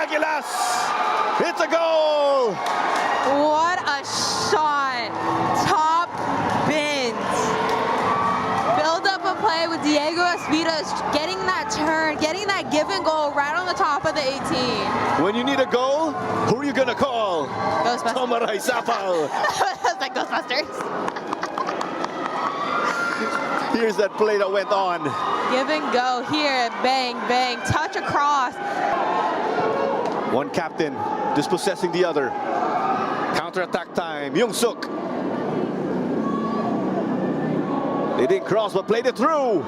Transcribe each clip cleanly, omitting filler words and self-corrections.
Aguilas! It's a goal! What a shot! Top bins. Build up a play with Diego Espinas getting that turn, getting that give and go right on the top of the 18. When you need a goal, who are you gonna call? Ghostbusters. Tomaray Sapal. That's like Ghostbusters. Here's that play that went on. Give and go here, bang, bang, touch across. One captain dispossessing the other. Counter-attack time, Young-suk. They didn't cross, but played it through.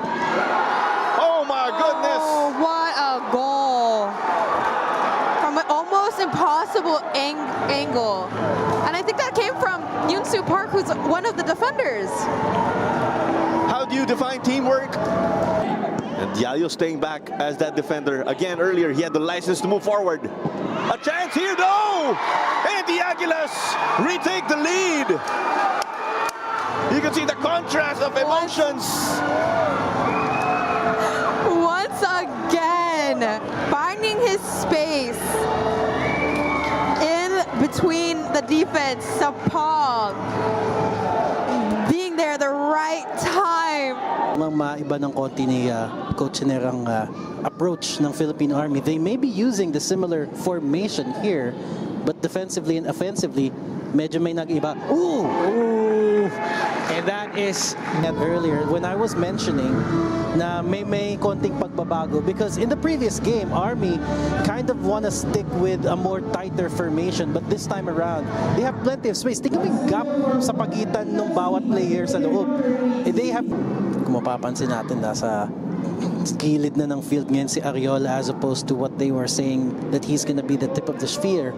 Oh my goodness! Oh, what a goal! From an almost impossible angle. And I think that came from Yoon-soo Park, who's one of the defenders. How do you define teamwork? And Yayo staying back as that defender. Again, earlier, he had the license to move forward. A chance here, no! And the Aguilas retake the lead. You can see the contrast of emotions. Once again, finding his space in between the defense, Sapal being there the right time. Ang maiba ng konti ni Coach Nerang approach ng Philippine Army. They may be using the similar formation here, but defensively and offensively, medyo may nag-iba. Ooh! Ooh! And that is earlier when I was mentioning na may konting pagbabago because in the previous game, Army kind of want to stick with a more tighter formation, but this time around, they have plenty of space. Tingnan mo yung gap sa pagitan ng bawat player sa loob. They have, kung mapapansin natin, nasa gilid na ng field ngayon si Ariola as opposed to what they were saying that he's gonna be the tip of the sphere.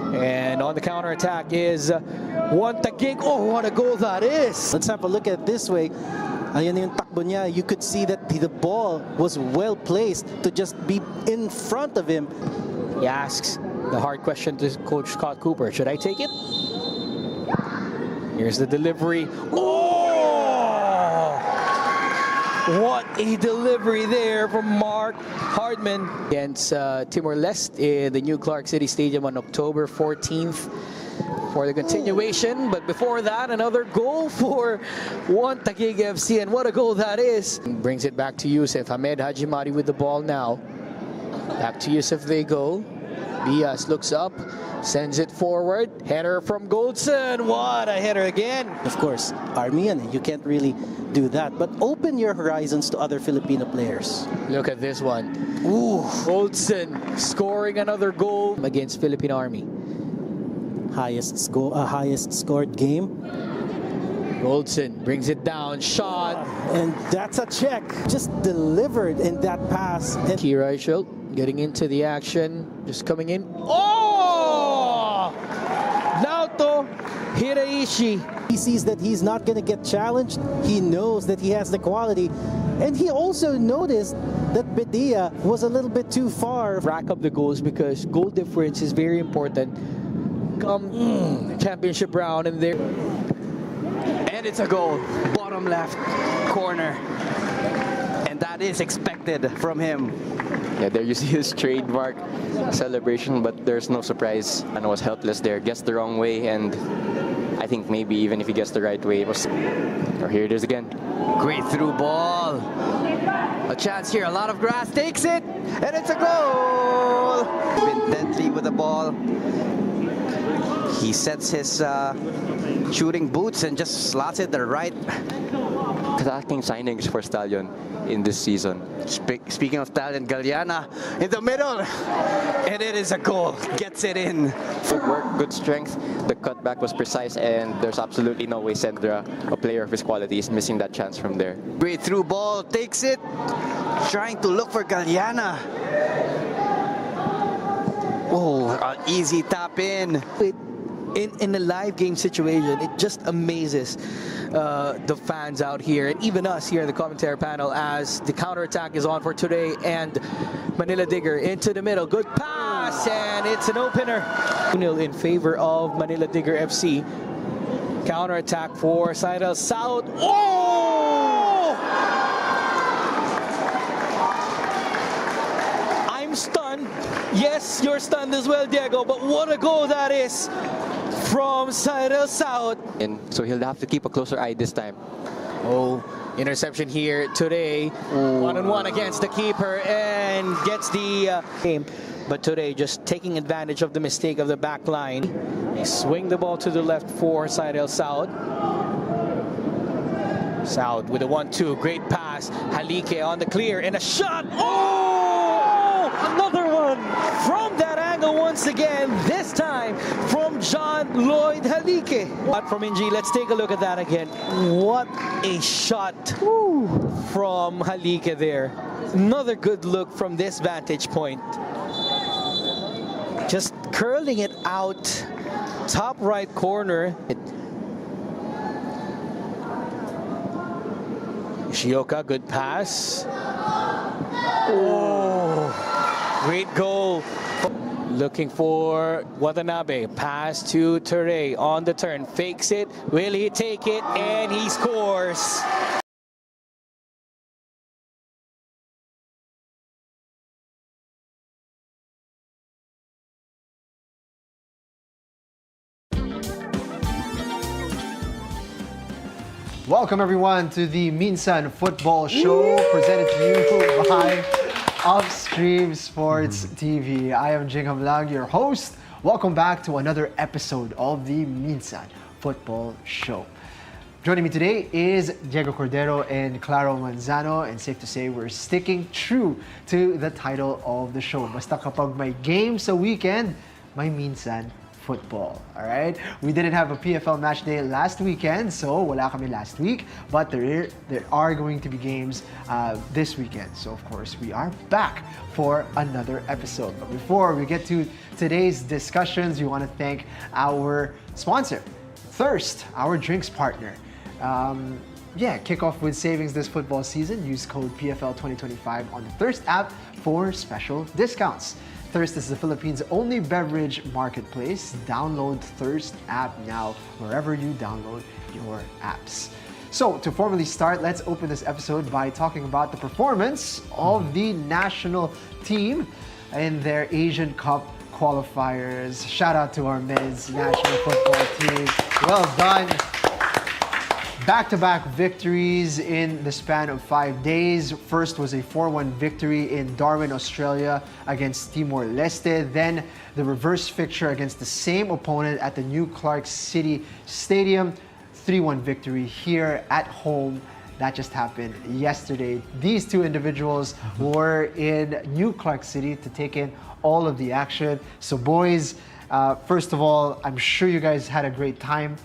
And on the counter-attack is one Taguig. Oh, what a goal that is! Let's have a look at it this way. Ayan yung takbo niya. You could see that the ball was well placed to just be in front of him. He asks the hard question to Coach Scott Cooper. Should I take it? Here's the delivery. Oh! What a delivery there from Mark Hardman against Timor-Leste in the new Clark City Stadium on October 14th for the continuation. But before that, another goal for one Taguig FC, and what a goal that is. Brings it back to Yusuf. Ahmed Hajimari with the ball now. Back to Yusuf they go. Diaz looks up, sends it forward. Header from Goldson. What a header again. Of course, Army, and you can't really do that, but open your horizons to other Filipino players. Look at this one. Ooh, Goldson scoring another goal against Philippine Army. Highest scored game. Goldson brings it down, shot. And that's a check. Just delivered in that pass. And Kira Ishil getting into the action, just coming in. Oh! Naoto Hiraishi. he sees that he's not going to get challenged. He knows that he has the quality. And he also noticed that Bedia was a little bit too far. Rack up the goals because goal difference is very important. Come championship round and there. And it's a goal. Bottom left corner. And that is expected from him. Yeah, there you see his trademark celebration, but there's no surprise. And was helpless there. Guessed the wrong way, and I think maybe even if he gets the right way, it was. Or here it is again. Great through ball. A chance here. A lot of grass. Takes it. And it's a goal. Been deadly with the ball. He sets his shooting boots and just slots it the right. Attacking signings for Stallion in this season. Speaking of talent, Galiana in the middle. And it is a goal. Gets it in. Footwork, good strength. The cutback was precise, and there's absolutely no way Sendra, a player of his quality, is missing that chance from there. Great through ball. Takes it. Trying to look for Galiana. Oh, an easy tap in. In a live game situation, it just amazes the fans out here and even us here in the commentary panel as the counterattack is on for today, and Manila Digger into the middle. Good pass, and it's an opener. 2-0 in favor of Manila Digger FC. Counterattack for Sidel South. Oh! I'm stunned. Yes, you're stunned as well, Diego, but what a goal that is from Cyril South. And so he'll have to keep a closer eye this time. Oh, interception here today. One-on-one against the keeper and gets the game. But today, just taking advantage of the mistake of the back line. They swing the ball to the left for Cyril South. South with a 1-2, great pass. Halike on the clear and a shot. Oh! Another one from that angle once again. This time from John Lloyd Halike. But from Inji, let's take a look at that again. What a shot from Halike there. Another good look from this vantage point. Just curling it out, top right corner. Shioka, good pass. Oh, great goal. Looking for Watanabe. Pass to Ture on the turn. Fakes it. Will he take it? And he scores. Welcome everyone to the Minsan Football Show presented to you by Upstream Sports TV. I am Jingham Lang, your host. Welcome back to another episode of the Minsan Football Show. Joining me today is Diego Cordero and Claro Manzano, and safe to say we're sticking true to the title of the show. Basta kapag may game sa weekend, may Minsan football. All right, we didn't have a PFL match day last weekend, so wala kami last week, but there are going to be games this weekend. So of course we are back for another episode. But before we get to today's discussions, we want to thank our sponsor, Thirst, our drinks partner. Kick off with savings this football season. Use code PFL 2025 on the Thirst app for special discounts. Thirst is the Philippines' only beverage marketplace. Download Thirst app now wherever you download your apps. So to formally start, let's open this episode by talking about the performance of the national team in their Asian Cup qualifiers. Shout out to our men's national football team. Well done. Back-to-back victories in the span of 5 days. First was a 4-1 victory in Darwin, Australia against Timor-Leste. Then the reverse fixture against the same opponent at the New Clark City Stadium. 3-1 victory here at home. That just happened yesterday. These two individuals were in New Clark City to take in all of the action. So boys, first of all, I'm sure you guys had a great time.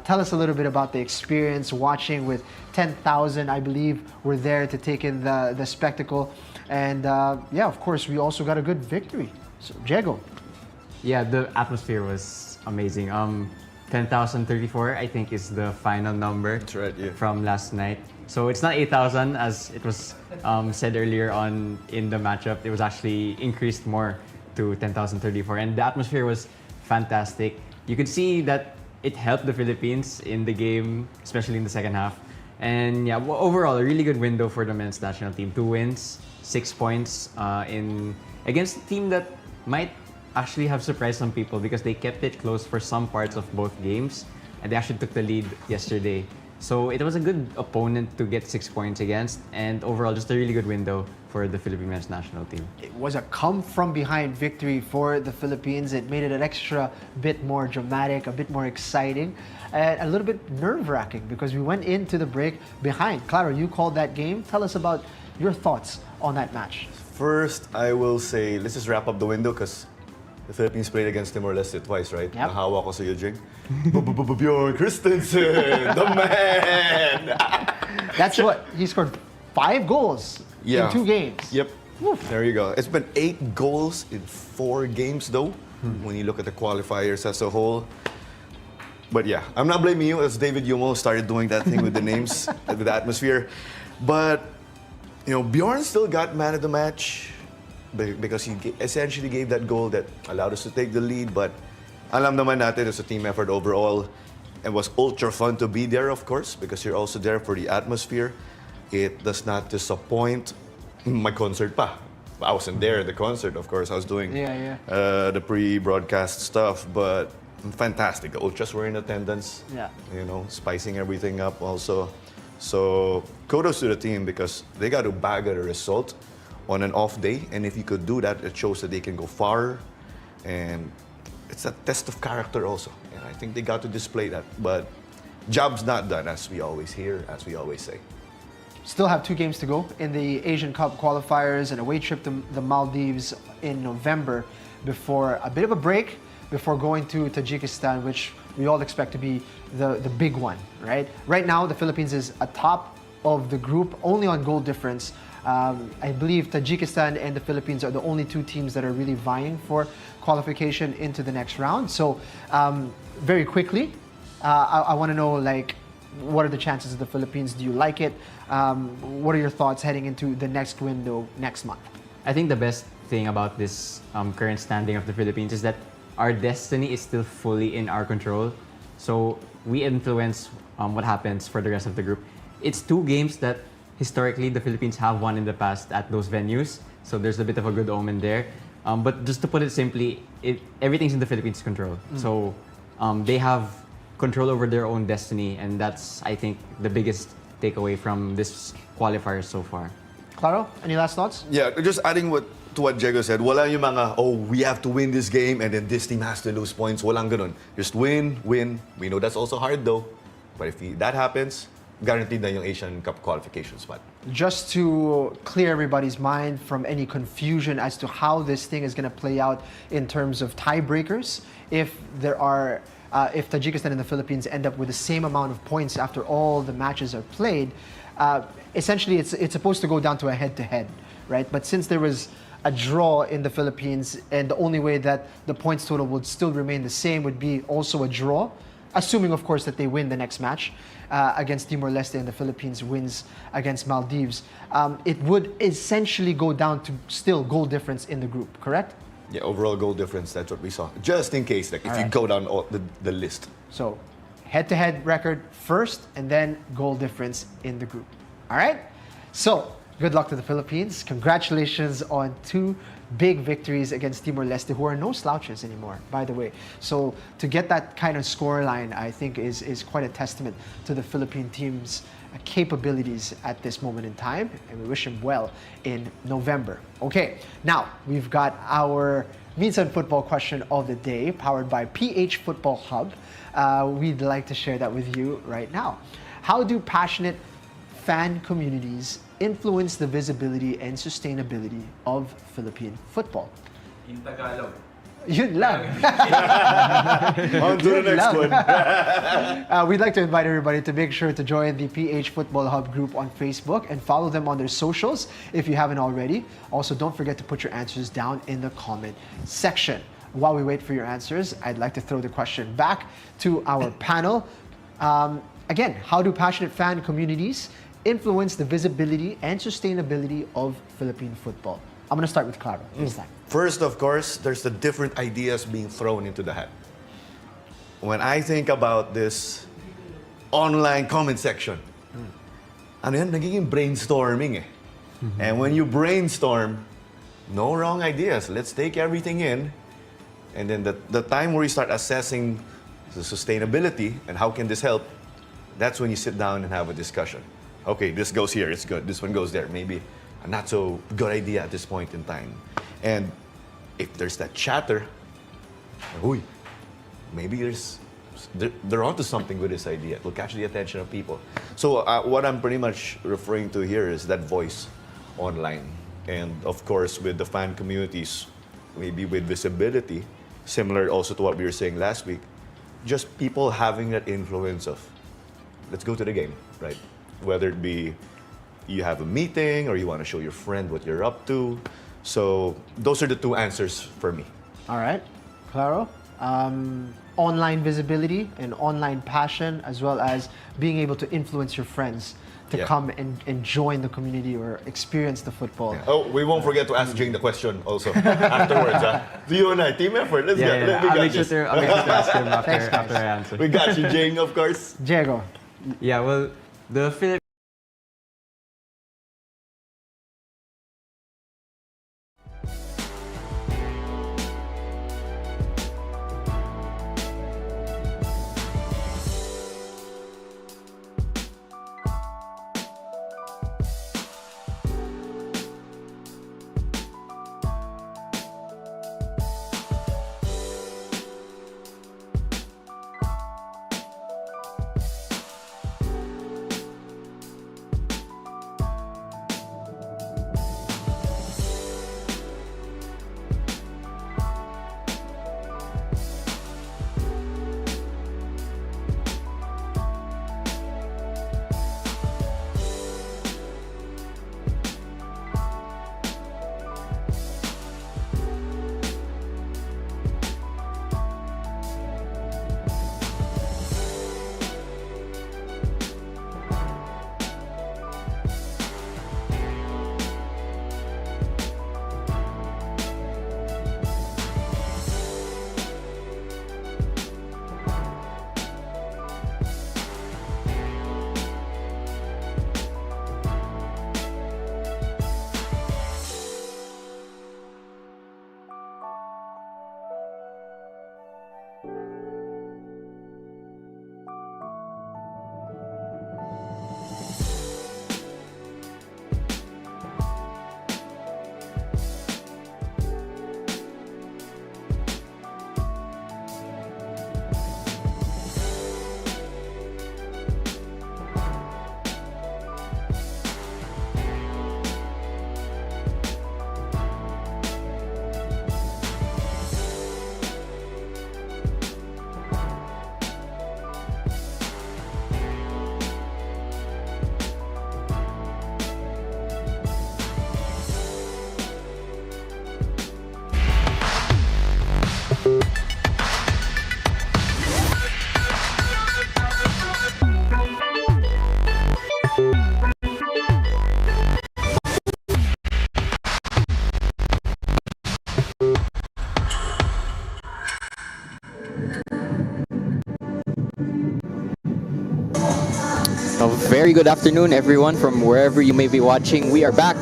Tell us a little bit about the experience watching with 10,000, I believe, were there to take in the spectacle. And of course, we also got a good victory. So, Diego. Yeah, the atmosphere was amazing. 10,034, I think, is the final number. That's right, yeah. From last night. So it's not 8,000 as it was said earlier on in the matchup. It was actually increased more to 10,034, and the atmosphere was fantastic. You could see that it helped the Philippines in the game, especially in the second half. And yeah, overall, a really good window for the men's national team. 2 wins, 6 points against a team that might actually have surprised some people because they kept it close for some parts of both games, and they actually took the lead yesterday. So it was a good opponent to get 6 points against, and overall, just a really good window for the Philippine men's national team. It was a come-from-behind victory for the Philippines. It made it an extra bit more dramatic, a bit more exciting, and a little bit nerve-wracking because we went into the break behind. Clara, you called that game. Tell us about your thoughts on that match. First, I will say, let's just wrap up the window because the Philippines played against Timor-Leste twice, right? Yep. Nahawa ko sa iyo, Jing. Bjorn Christensen, the man! That's what, he scored 5 goals in 2 games. Yep. Oof. There you go. It's been 8 goals in 4 games though, when you look at the qualifiers as a whole. But yeah, I'm not blaming you as David Yumo started doing that thing with the names, with the atmosphere. But, you know, Bjorn still got man of the match because he essentially gave that goal that allowed us to take the lead. But alam naman natin, it's a team effort overall. It was ultra fun to be there, of course, because you're also there for the atmosphere. It does not disappoint. May concert pa. I wasn't there at the concert, of course. I was doing Yeah, the pre-broadcast stuff, but fantastic. The Ultras were in attendance. Yeah. You know, spicing everything up also. So kudos to the team because they got to bag a result on an off day, and if you could do that, it shows that they can go far, and it's a test of character also. And I think they got to display that. But job's not done, as we always hear, as we always say. Still have 2 games to go in the Asian Cup qualifiers, an away trip to the Maldives in November before a bit of a break before going to Tajikistan, which we all expect to be the big one, right? Right now, the Philippines is atop of the group, only on goal difference. I believe Tajikistan and the Philippines are the only 2 teams that are really vying for qualification into the next round. So, very quickly, I want to know, like, what are the chances of the Philippines? Do you like it? What are your thoughts heading into the next window next month? I think the best thing about this current standing of the Philippines is that our destiny is still fully in our control. So we influence what happens for the rest of the group. It's 2 games that historically the Philippines have won in the past at those venues. So there's a bit of a good omen there. But just to put it simply, everything's in the Philippines' control. So they have control over their own destiny, and that's, I think, the biggest takeaway from this qualifier so far. Claro, any last thoughts? Yeah, just adding to what Diego said, wala yung mga, oh, we have to win this game and then this team has to lose points. Walang ganun. Just win. We know that's also hard though. But if that happens, guaranteed na yung Asian Cup qualification spot. Just to clear everybody's mind from any confusion as to how this thing is going to play out in terms of tiebreakers, if Tajikistan and the Philippines end up with the same amount of points after all the matches are played, essentially it's supposed to go down to a head-to-head, right? But since there was a draw in the Philippines, and the only way that the points total would still remain the same would be also a draw, assuming, of course, that they win the next match against Timor-Leste and the Philippines wins against Maldives. It would essentially go down to still goal difference in the group, correct? Yeah, overall goal difference, that's what we saw. Just in case, like if you go down the list. So, head-to-head record first, and then goal difference in the group. All right? So, good luck to the Philippines. Congratulations on 2 big victories against Timor-Leste, who are no slouches anymore, by the way. So, to get that kind of scoreline, I think is quite a testament to the Philippine team's capabilities at this moment in time, and we wish him well in November. Okay, now we've got our Minsan football question of the day, powered by PH Football Hub. We'd like to share that with you right now. How do passionate fan communities influence the visibility and sustainability of Philippine football? In Tagalog. Yun lang. On to the next one. We'd like to invite everybody to make sure to join the PH Football Hub group on Facebook and follow them on their socials if you haven't already. Also, don't forget to put your answers down in the comment section. While we wait for your answers, I'd like to throw the question back to our panel. Again, how do passionate fan communities influence the visibility and sustainability of Philippine football? I'm going to start with Clara this time. First, of course, there's the different ideas being thrown into the hat. When I think about this online comment section, ano yan, nagiging brainstorming eh. And when you brainstorm, no wrong ideas. Let's take everything in. And then the time where you start assessing the sustainability and how can this help, that's when you sit down and have a discussion. Okay, this goes here, it's good. This one goes there. Maybe a not so good idea at this point in time. And if there's that chatter, maybe they're onto something with this idea. It will catch the attention of people. So what I'm pretty much referring to here is that voice online. And of course, with the fan communities, maybe with visibility, similar also to what we were saying last week, just people having that influence of, let's go to the game, right? Whether it be you have a meeting or you want to show your friend what you're up to. So those are the 2 answers for me. All right. Claro, online visibility and online passion, as well as being able to influence your friends to come and join the community or experience the football. Yeah. Oh, we won't forget to ask Jing the question also afterwards. You and I, team effort. Let's get I'll make sure to ask him after I answer. We got you, Jing, of course. Diego. Yeah, well, the very good afternoon, everyone, from wherever you may be watching. We are back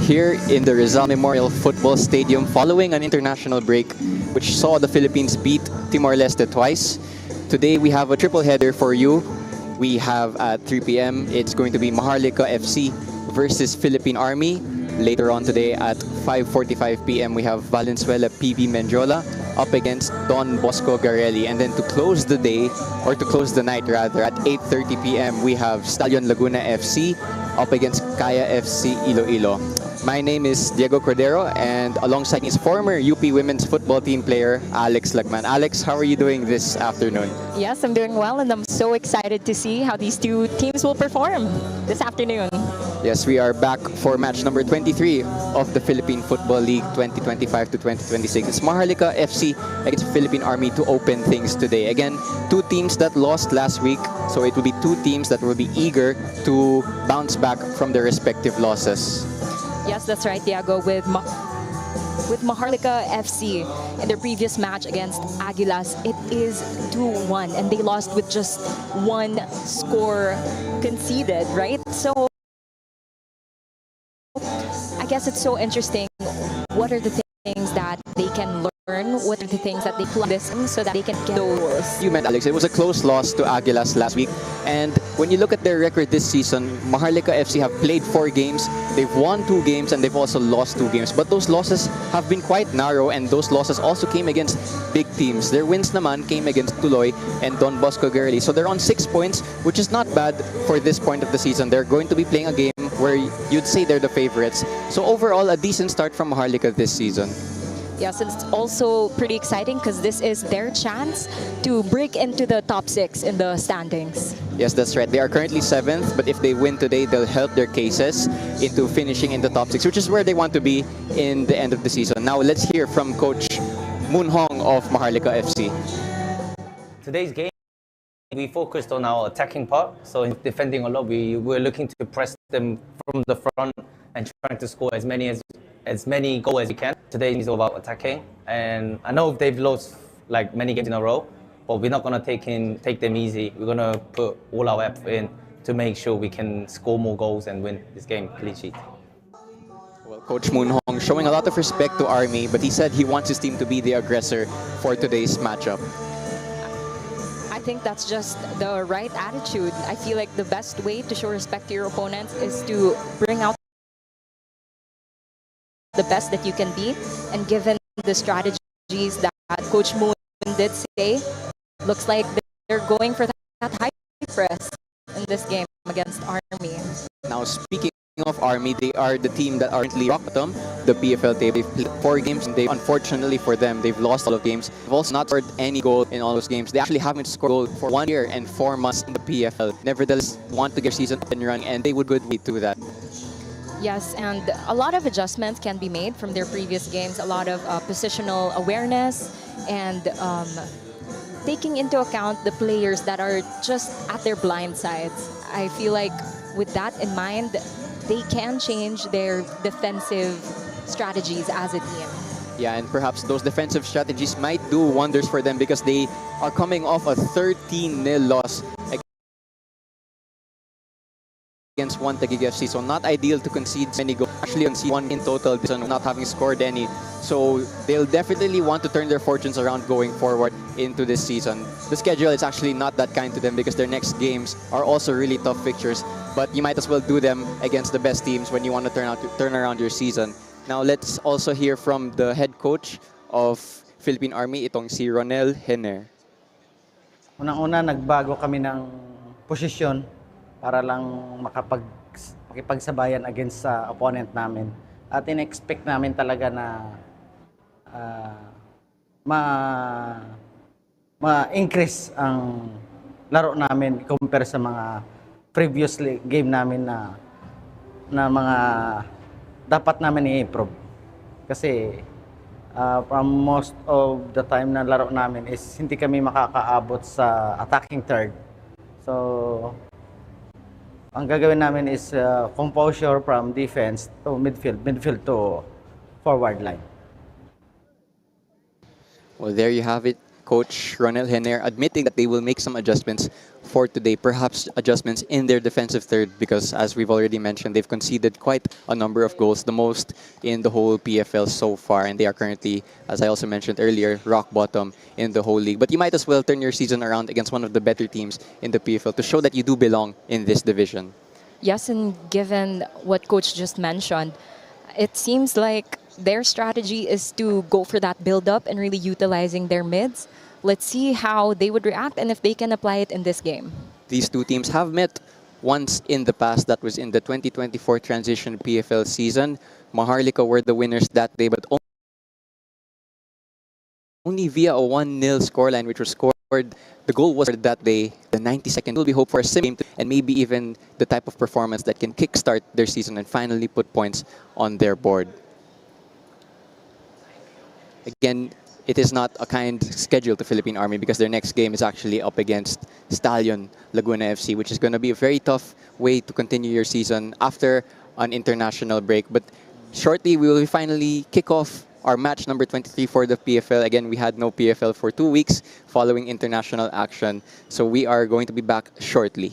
here in the Rizal Memorial Football Stadium following an international break which saw the Philippines beat Timor-Leste twice. Today we have a triple header for you. We have at 3 p.m. it's going to be Maharlika FC versus Philippine Army. Later on today at 5:45 p.m. we have Valenzuela PB Menjola up against Don Bosco Garelli. And then to close the day, or to close the night rather, at 8:30 p.m. we have Stallion Laguna FC up against Kaya FC Iloilo. My name is Diego Cordero, and alongside me is former UP women's football team player Alex Lagman. Alex, how are you doing this afternoon? Yes, I'm doing well, and I'm so excited to see how these two teams will perform this afternoon. Yes, we are back for match number 23 of the Philippine Football League 2025 to 2026. It's Maharlika FC against Philippine Army to open things today. Again, two teams that lost last week, so it will be two teams that will be eager to bounce back from their respective losses. Yes, that's right, Diego. With Maharlika FC in their previous match against Aguilas, it is 2-1, and they lost with just one score conceded, right? So I guess it's so interesting. What are the things that they can learn? What are the things that they plan this so that they can get those? You meant, Alex, it was a close loss to Aguilas last week. And when you look at their record this season, Maharlika FC have played 4 games. They've won 2 games and they've also lost 2 games. But those losses have been quite narrow, and those losses also came against big teams. Their wins naman came against Tuloy and Don Bosco Garelli. So they're on 6 points, which is not bad for this point of the season. They're going to be playing a game where you'd say they're the favorites. So overall, a decent start from Maharlika this season. Yes, and it's also pretty exciting because this is their chance to break into the top 6 in the standings. Yes, that's right. They are currently 7th, but if they win today, they'll help their cases into finishing in the top 6, which is where they want to be in the end of the season. Now, let's hear from Coach Moon Hong of Maharlika FC. Today's game, we focused on our attacking part. So in defending a lot, we were looking to press them from the front and trying to score as many goals as we can. Today is all about attacking, and I know they've lost like many games in a row, but we're not gonna take them easy. We're gonna put all our effort in to make sure we can score more goals and win this game clean sheet. Well, Coach Moon Hong showing a lot of respect to Army, but he said he wants his team to be the aggressor for today's matchup. I think that's just the right attitude. I feel like the best way to show respect to your opponents is to bring out the best that you can be, and given the strategies that Coach Moon did say, looks like they're going for that high press in this game against Army. Now, speaking of Army, they are the team that are currently rock bottom, the PFL table. They've played 4 games, and unfortunately for them, they've lost all of games. They've also not scored any goal in all those games. They actually haven't scored a goal for 1 year and 4 months in the PFL. Nevertheless, want to get season up and running, and they would good way to that. Yes, and a lot of adjustments can be made from their previous games, a lot of positional awareness, and taking into account the players that are just at their blind sides. I feel like with that in mind, they can change their defensive strategies as a team. Yeah, and perhaps those defensive strategies might do wonders for them because they are coming off a 13-0 loss against one Taguig FC, so not ideal to concede many goals. Actually, concede 1 in total, not having scored any. So they'll definitely want to turn their fortunes around going forward into this season. The schedule is actually not that kind to them because their next games are also really tough fixtures. But you might as well do them against the best teams when you want to turn around your season. Now let's also hear from the head coach of Philippine Army, itong si Ronel Henner. Unang-una, nagbago kami ng posisyon para lang makipagsabayan against sa opponent namin. At in-expect namin talaga na ma-increase ang laro namin compare sa mga previous game namin na mga dapat namin i-improve. Kasi from most of the time na laro namin is hindi kami makakaabot sa attacking third. So, ang gagawin namin is composure from defense to midfield to forward line. Well, there you have it. Coach Ronel Henner admitting that they will make some adjustments for today, perhaps adjustments in their defensive third because, as we've already mentioned, they've conceded quite a number of goals, the most in the whole PFL so far, and they are currently, as I also mentioned earlier, rock bottom in the whole league. But you might as well turn your season around against one of the better teams in the PFL to show that you do belong in this division. Yes, and given what Coach just mentioned, it seems like their strategy is to go for that build-up and really utilizing their mids. Let's see how they would react and if they can apply it in this game. These two teams have met once in the past. That was in the 2024 transition PFL season. Maharlika were the winners that day, but only via a 1-0 scoreline, which was scored. The goal was that day, the 92nd. We hope for a similar game and maybe even the type of performance that can kickstart their season and finally put points on their board. Again, it is not a kind schedule to Philippine Army because their next game is actually up against Stallion Laguna FC, which is going to be a very tough way to continue your season after an international break. But shortly, we will finally kick off our match number 23 for the PFL. Again, we had no PFL for 2 weeks following international action. So we are going to be back shortly.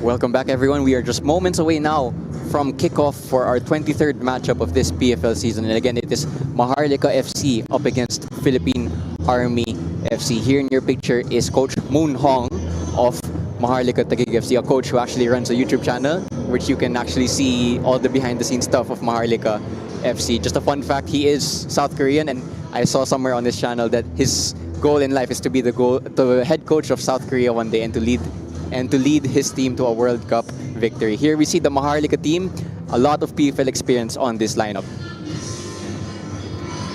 Welcome back, everyone. We are just moments away now from kickoff for our 23rd matchup of this PFL season. And again, it is Maharlika FC up against Philippine Army FC. Here in your picture is Coach Moon Hong of Maharlika Taguig FC, a coach who actually runs a YouTube channel, which you can actually see all the behind-the-scenes stuff of Maharlika FC. Just a fun fact, he is South Korean, and I saw somewhere on his channel that his goal in life is to be the head coach of South Korea one day and to lead his team to a World Cup victory. Here we see the Maharlika team, a lot of PFL experience on this lineup.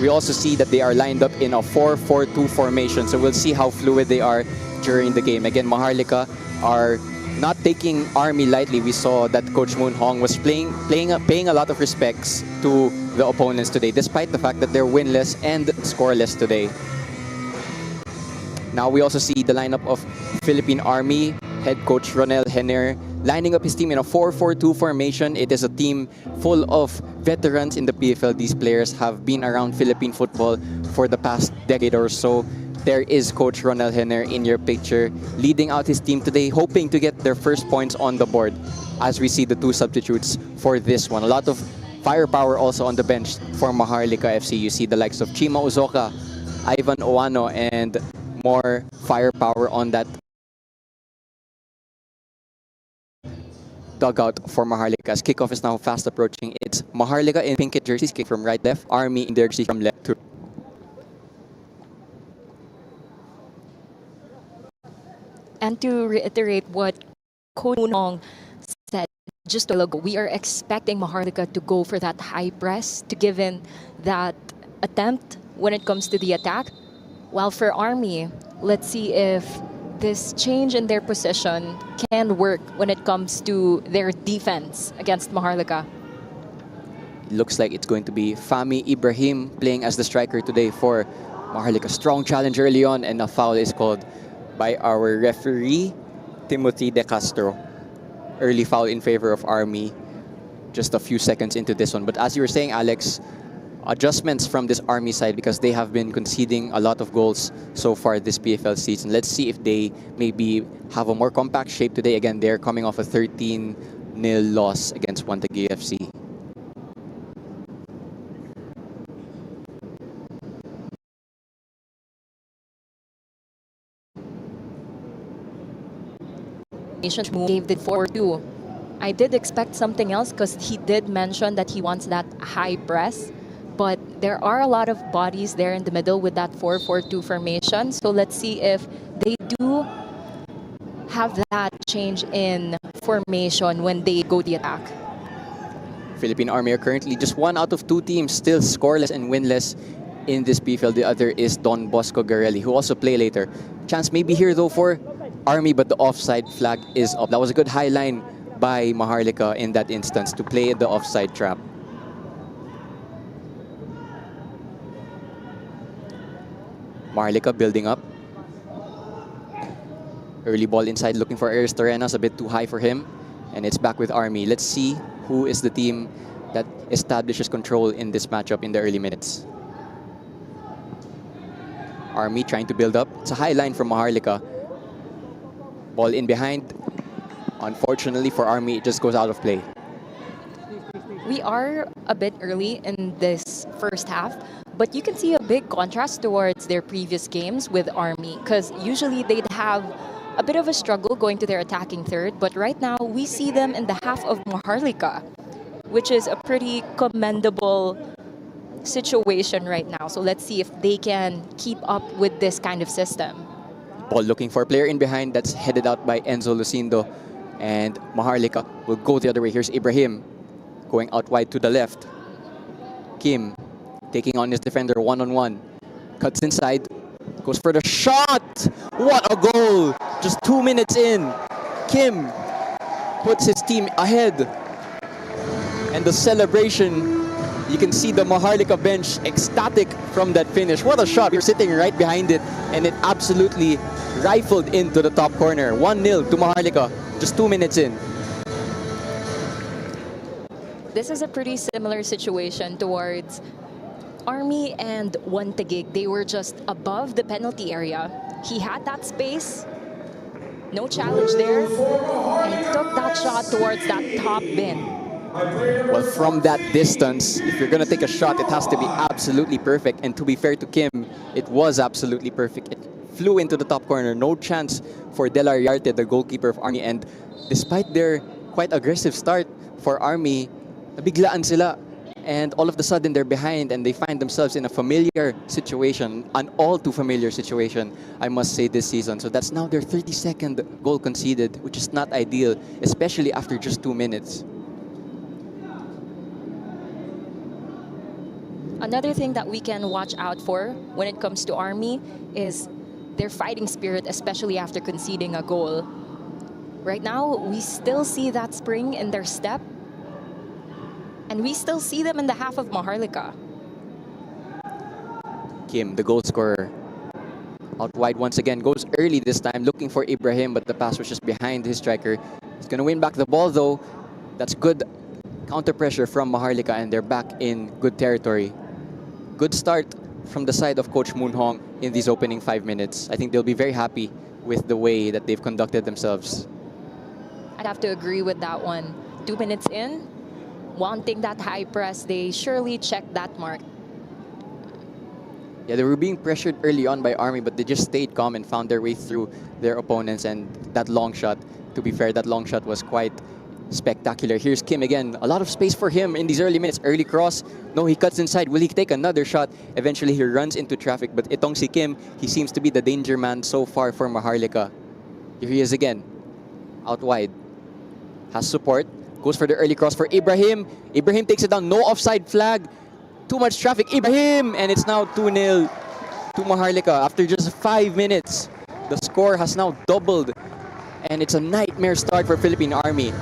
We also see that they are lined up in a 4-4-2 formation, so we'll see how fluid they are during the game. Again, Maharlika are not taking Army lightly. We saw that Coach Moon Hong was paying a lot of respects to the opponents today, despite the fact that they're winless and scoreless today. Now we also see the lineup of Philippine Army. Head coach Ronel Henner lining up his team in a 4-4-2 formation. It is a team full of veterans in the PFL. These players have been around Philippine football for the past decade or so. There is Coach Ronel Henner in your picture, leading out his team today, hoping to get their first points on the board as we see the two substitutes for this one. A lot of firepower also on the bench for Maharlika FC. You see the likes of Chima Uzoka, Ivan Oano, and more firepower on that dugout for Maharlika. As kickoff is now fast approaching. It's Maharlika in pink jerseys, kick from right left, Army in their jersey from left to. And to reiterate what Coach Moon Hong said just a while ago, we are expecting Maharlika to go for that high press, to give in that attempt when it comes to the attack. While for Army, let's see if this change in their position can work when it comes to their defense against Maharlika. It looks like it's going to be Fami Ibrahim playing as the striker today for Maharlika. Strong challenge early on, and a foul is called by our referee, Timothy De Castro. Early foul in favor of Army just a few seconds into this one. But as you were saying, Alex, adjustments from this Army side because they have been conceding a lot of goals so far this PFL season. Let's see if they maybe have a more compact shape today. Again, they're coming off a 13-0 loss against Taguig FC. Gave the 4-2. I did expect something else because he did mention that he wants that high press. But there are a lot of bodies there in the middle with that 4-4-2 formation. So let's see if they do have that change in formation when they go the attack. Philippine Army are currently just one out of two teams still scoreless and winless in this PFL. The other is Don Bosco Garelli, who also play later. Chance maybe here though for Army, but the offside flag is up. That was a good high line by Maharlika in that instance to play the offside trap. Maharlika building up. Early ball inside, looking for Aris Torenas, a bit too high for him. And it's back with Army. Let's see who is the team that establishes control in this matchup in the early minutes. Army trying to build up. It's a high line from Maharlika. Ball in behind. Unfortunately for Army, it just goes out of play. We are a bit early in this first half, but you can see a big contrast towards their previous games with Army, because usually they'd have a bit of a struggle going to their attacking third, but right now we see them in the half of Maharlika, which is a pretty commendable situation right now. So let's see if they can keep up with this kind of system. Ball looking for a player in behind. That's headed out by Enzo Lucindo. And Maharlika will go the other way. Here's Ibrahim going out wide to the left. Kim taking on his defender one-on-one. Cuts inside. Goes for the shot. What a goal. Just 2 minutes in. Kim puts his team ahead. And the celebration, you can see the Maharlika bench ecstatic from that finish. What a shot. We were sitting right behind it, and it absolutely rifled into the top corner. 1-0 to Maharlika, just 2 minutes in. This is a pretty similar situation towards Army and Taguig. They were just above the penalty area. He had that space, no challenge there, and he took that shot towards that top bin. Well, from that distance, if you're going to take a shot, it has to be absolutely perfect. And to be fair to Kim, it was absolutely perfect. It flew into the top corner. No chance for De La Riarte, the goalkeeper of Army. And despite their quite aggressive start for Army, nabiglaan sila. And all of a sudden, they're behind and they find themselves in a familiar situation, an all too familiar situation, I must say, this season. So that's now their 32nd goal conceded, which is not ideal, especially after just 2 minutes. Another thing that we can watch out for when it comes to Army is their fighting spirit, especially after conceding a goal. Right now, we still see that spring in their step, and we still see them in the half of Maharlika. Kim, the goal scorer, out wide once again, goes early this time, looking for Ibrahim, but the pass was just behind his striker. He's going to win back the ball, though. That's good counter pressure from Maharlika, and they're back in good territory. Good start from the side of Coach Moon Hong in these opening 5 minutes. I think they'll be very happy with the way that they've conducted themselves. I'd have to agree with that one. 2 minutes in, wanting that high press, they surely checked that mark. Yeah, they were being pressured early on by Army, but they just stayed calm and found their way through their opponents. And that long shot, to be fair, that long shot was quite spectacular. Here's Kim again. A lot of space for him in these early minutes. Early cross. No, he cuts inside. Will he take another shot? Eventually, he runs into traffic. But itong si Kim, he seems to be the danger man so far for Maharlika. Here he is again. Out wide. Has support. Goes for the early cross for Ibrahim. Ibrahim takes it down. No offside flag. Too much traffic. Ibrahim! And it's now 2-0 to Maharlika. After just 5 minutes, the score has now doubled. And it's a nightmare start for Philippine Army.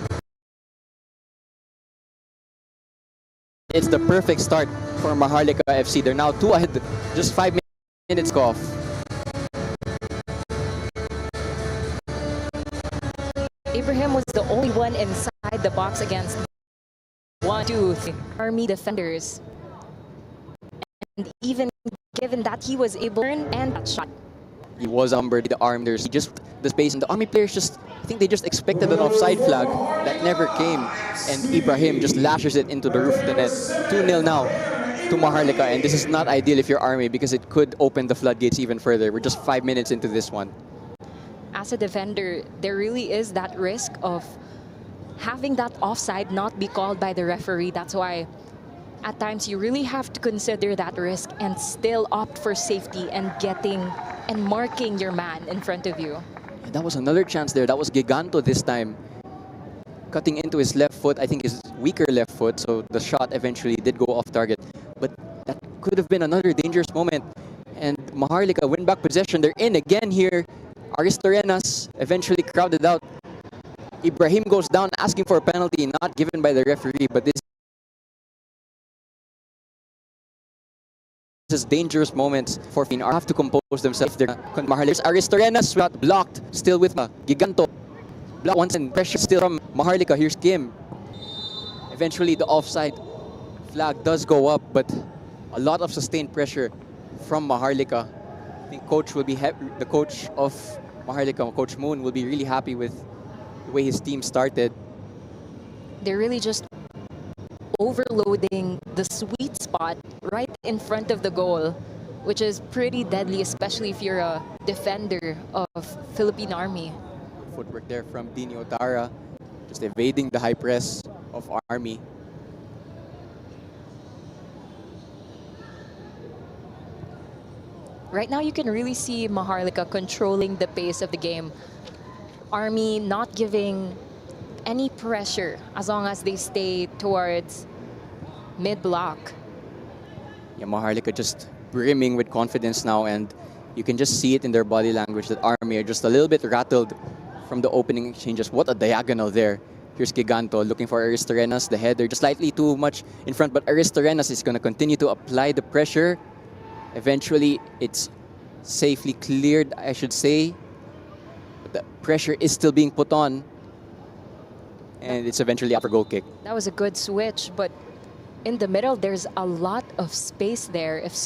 It's the perfect start for Maharlika FC. They're now 2 ahead, just 5 minutes off. Ibrahim was the only one inside the box against 1, 2, 3 Army defenders. And even given that, he was able to turn and that shot. He was umbered the arm. There's just the space, and the Army players just, I think they just expected an offside flag that never came, and Ibrahim just lashes it into the roof of the net. 2-0 now to Maharlika, and this is not ideal if you're Army because it could open the floodgates even further. We're just 5 minutes into this one. As a defender, there really is that risk of having that offside not be called by the referee. That's why at times you really have to consider that risk and still opt for safety and getting and marking your man in front of you. That was another chance there. That was Giganto this time. Cutting into his left foot, I think his weaker left foot, so the shot eventually did go off target. But that could have been another dangerous moment. And Maharlika win back possession. They're in again here. Aristorenas eventually crowded out. Ibrahim goes down asking for a penalty, not given by the referee, but this is dangerous moments for Philippine Army. Have to compose themselves. Maharlika's Aristorenas got blocked, still with Giganto. Block once and pressure still from Maharlika. Here's Kim. Eventually the offside flag does go up, but a lot of sustained pressure from Maharlika. I think coach will be the coach of Maharlika, Coach Moon, will be really happy with the way his team started. They're really just overloading the sweet spot right in front of the goal, which is pretty deadly, especially if you're a defender of Philippine Army. Footwork there from Dini Otara, just evading the high press of Army. Right now, you can really see Maharlika controlling the pace of the game. Army not giving any pressure as long as they stay towards mid-block. Yeah, Maharlika just brimming with confidence now, and you can just see it in their body language that Army are just a little bit rattled from the opening exchanges. What a diagonal there. Here's Giganto looking for Aristorenas, the header just slightly too much in front, but Aristorenas is going to continue to apply the pressure. Eventually, it's safely cleared, I should say. But the pressure is still being put on. And it's eventually up for goal kick. That was a good switch, but in the middle, there's a lot of space there. If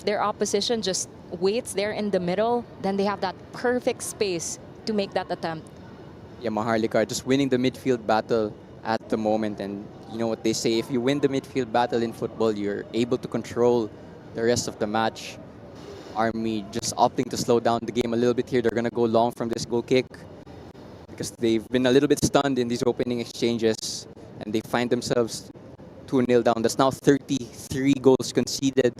their opposition just waits there in the middle, then they have that perfect space to make that attempt. Yeah, Maharlika are just winning the midfield battle at the moment. And you know what they say, if you win the midfield battle in football, you're able to control the rest of the match. Army just opting to slow down the game a little bit here. They're going to go long from this goal kick because they've been a little bit stunned in these opening exchanges, and they find themselves 2-0 down. That's now 33 goals conceded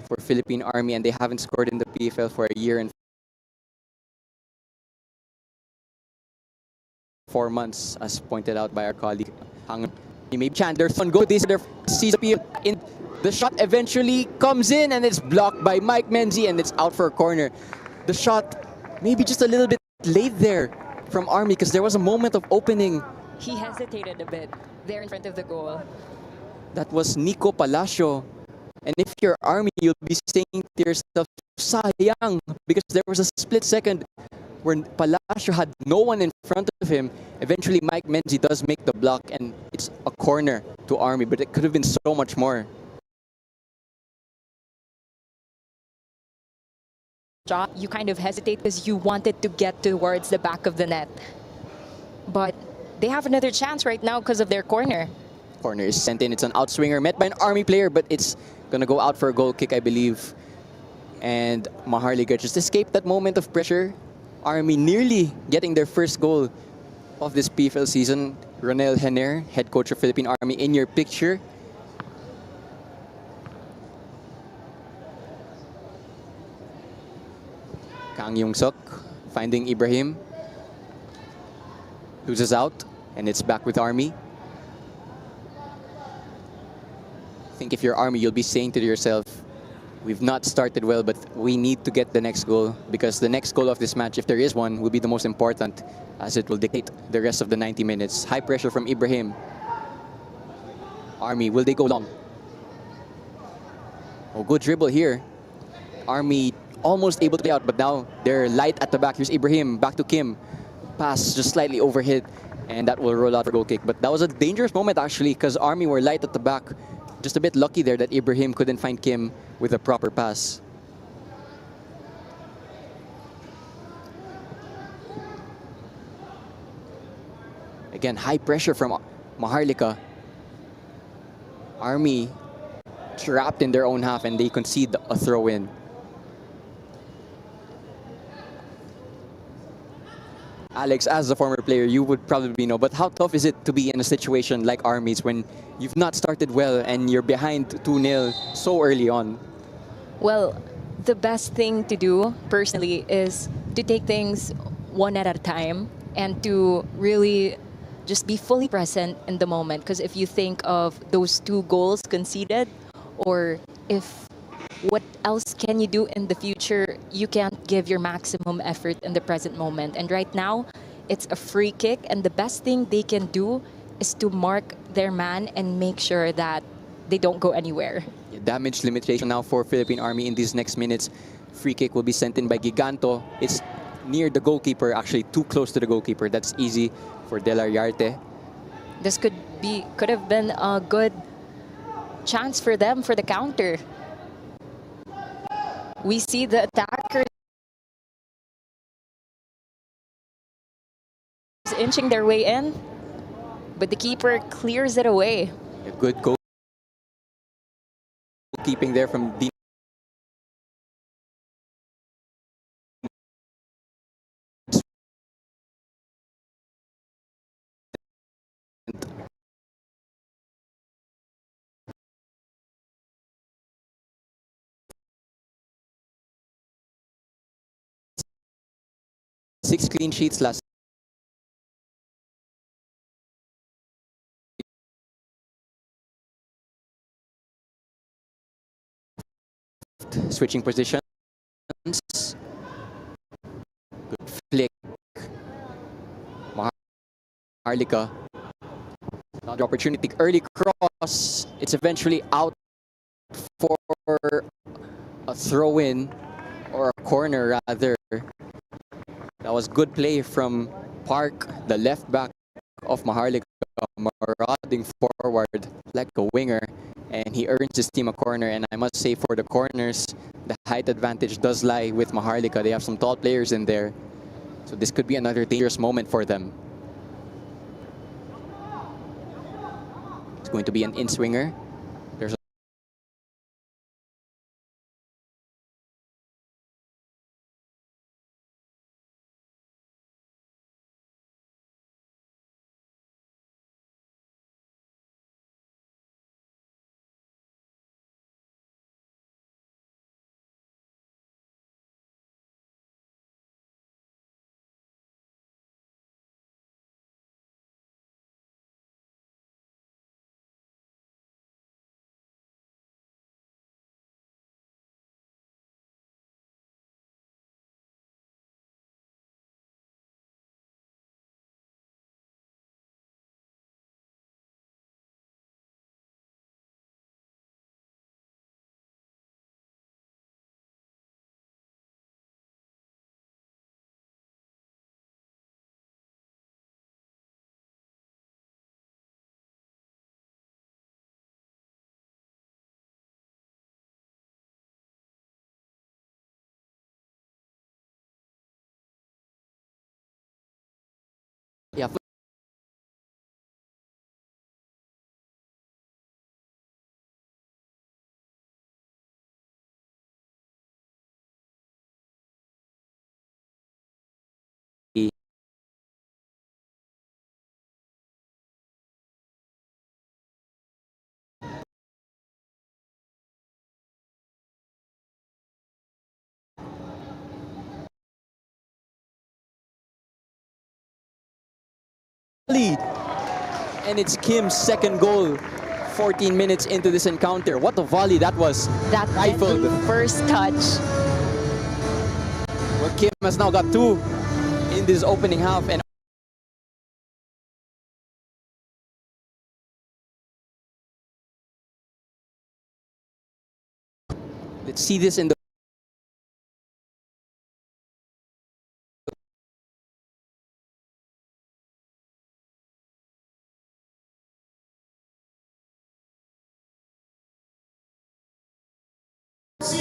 for Philippine Army, and they haven't scored in the PFL for a year and 4 months, as pointed out by our colleague. Maybe Chandler's on goal. This is their season in. The shot eventually comes in, and it's blocked by Mike Menzi, and it's out for a corner. The shot maybe just a little bit late there from Army because there was a moment of opening. He hesitated a bit there in front of the goal. That was Nico Palacio. And if you're Army, you'll be saying to yourself, sayang, because there was a split second where Palacio had no one in front of him. Eventually, Mike Menzi does make the block, and it's a corner to Army, but it could have been so much more. You kind of hesitate because you wanted to get towards the back of the net. But they have another chance right now because of their corner. Corner is sent in. It's an outswinger met by an Army player, but it's going to go out for a goal kick, I believe. And Maharlika just escaped that moment of pressure. Army nearly getting their first goal of this PFL season. Ronel Henner, head coach of Philippine Army, in your picture. Kang Yung-sok finding Ibrahim. Loses out, and it's back with Army. I think if you're Army, you'll be saying to yourself, we've not started well, but we need to get the next goal, because the next goal of this match, if there is one, will be the most important, as it will dictate the rest of the 90 minutes. High pressure from Ibrahim. Army, will they go long? Oh, good dribble here. Army almost able to play out, but now they're light at the back. Here's Ibrahim, back to Kim. Pass just slightly overhit, and that will roll out for goal kick. But that was a dangerous moment, actually, because Army were light at the back. Just a bit lucky there that Ibrahim couldn't find Kim with a proper pass. Again, high pressure from Maharlika. Army trapped in their own half, and they concede a throw-in. Alex, as a former player, you would probably know, but how tough is it to be in a situation like Army's when you've not started well and you're behind 2-0 so early on? Well, the best thing to do, personally, is to take things one at a time and to really just be fully present in the moment. Because if you think of those 2 goals conceded, or if what else can you do in the future, you can't give your maximum effort in the present moment. And right now, it's a free kick, and the best thing they can do is to mark their man and make sure that they don't go anywhere. Damage limitation now for Philippine Army in these next minutes. Free kick will be sent in by Giganto. It's near the goalkeeper, actually too close to the goalkeeper. That's easy for De La Yarte. This could have been a good chance for them for the counter. We see the attackers inching their way in, but the keeper clears it away. A good goalkeeping there from Dean. 6 clean sheets last. Switching positions. Good flick. Maharlika. Another opportunity. Early cross. It's eventually out for a throw-in, or a corner rather. That was good play from Park, the left back of Maharlika, marauding forward like a winger, and he earns his team a corner. And I must say, for the corners, the height advantage does lie with Maharlika. They have some tall players in there. So this could be another dangerous moment for them. It's going to be an in-swinger. There's yeah, lead. And it's Kim's second goal 14 minutes into this encounter. What a volley that was. That Rifled. first touch. Well, Kim has now got 2 in this opening half. And let's see this in the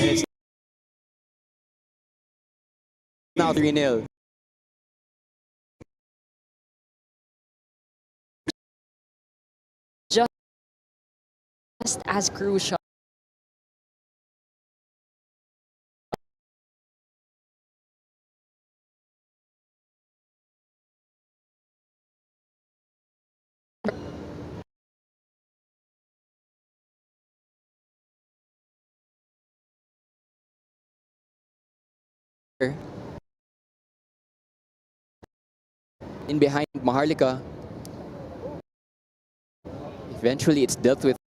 and it's now 3-0. Just as crucial. In behind Maharlika. Eventually it's dealt with.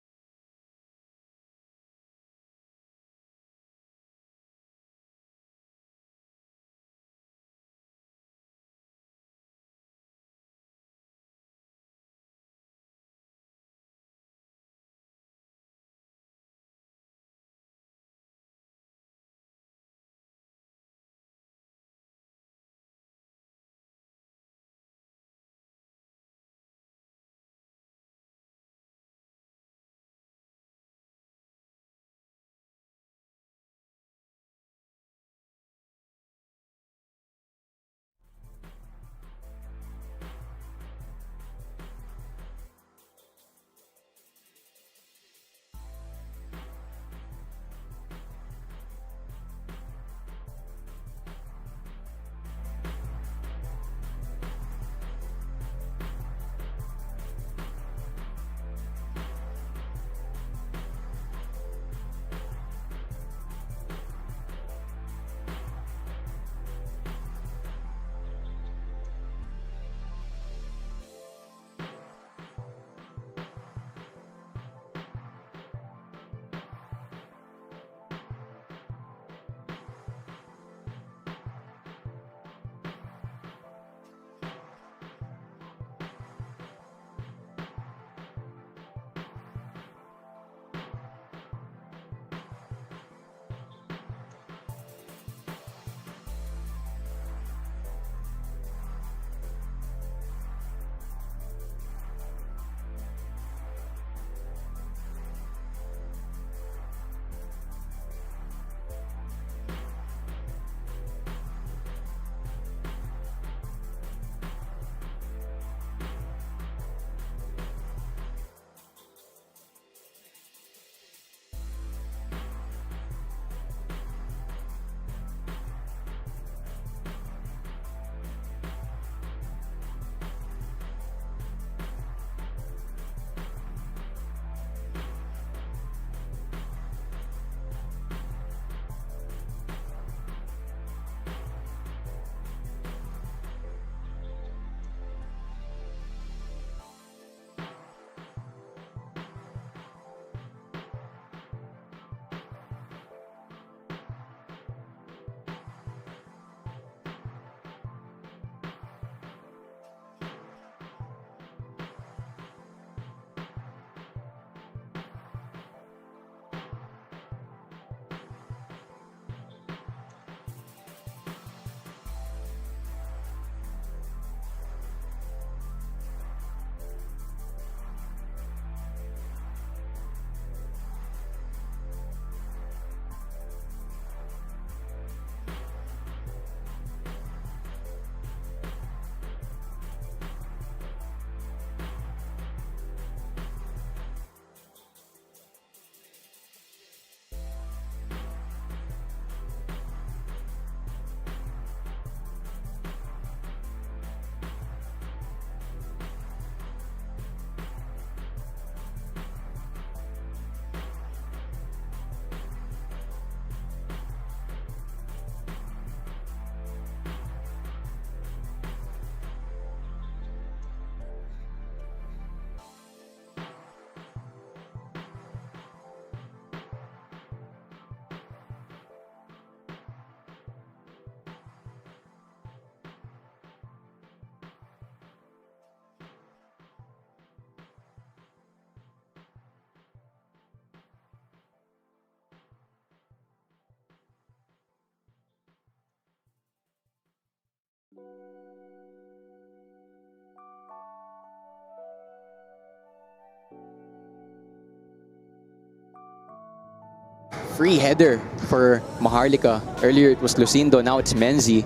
Free header for Maharlika. Earlier it was Lucindo, now it's Menzi.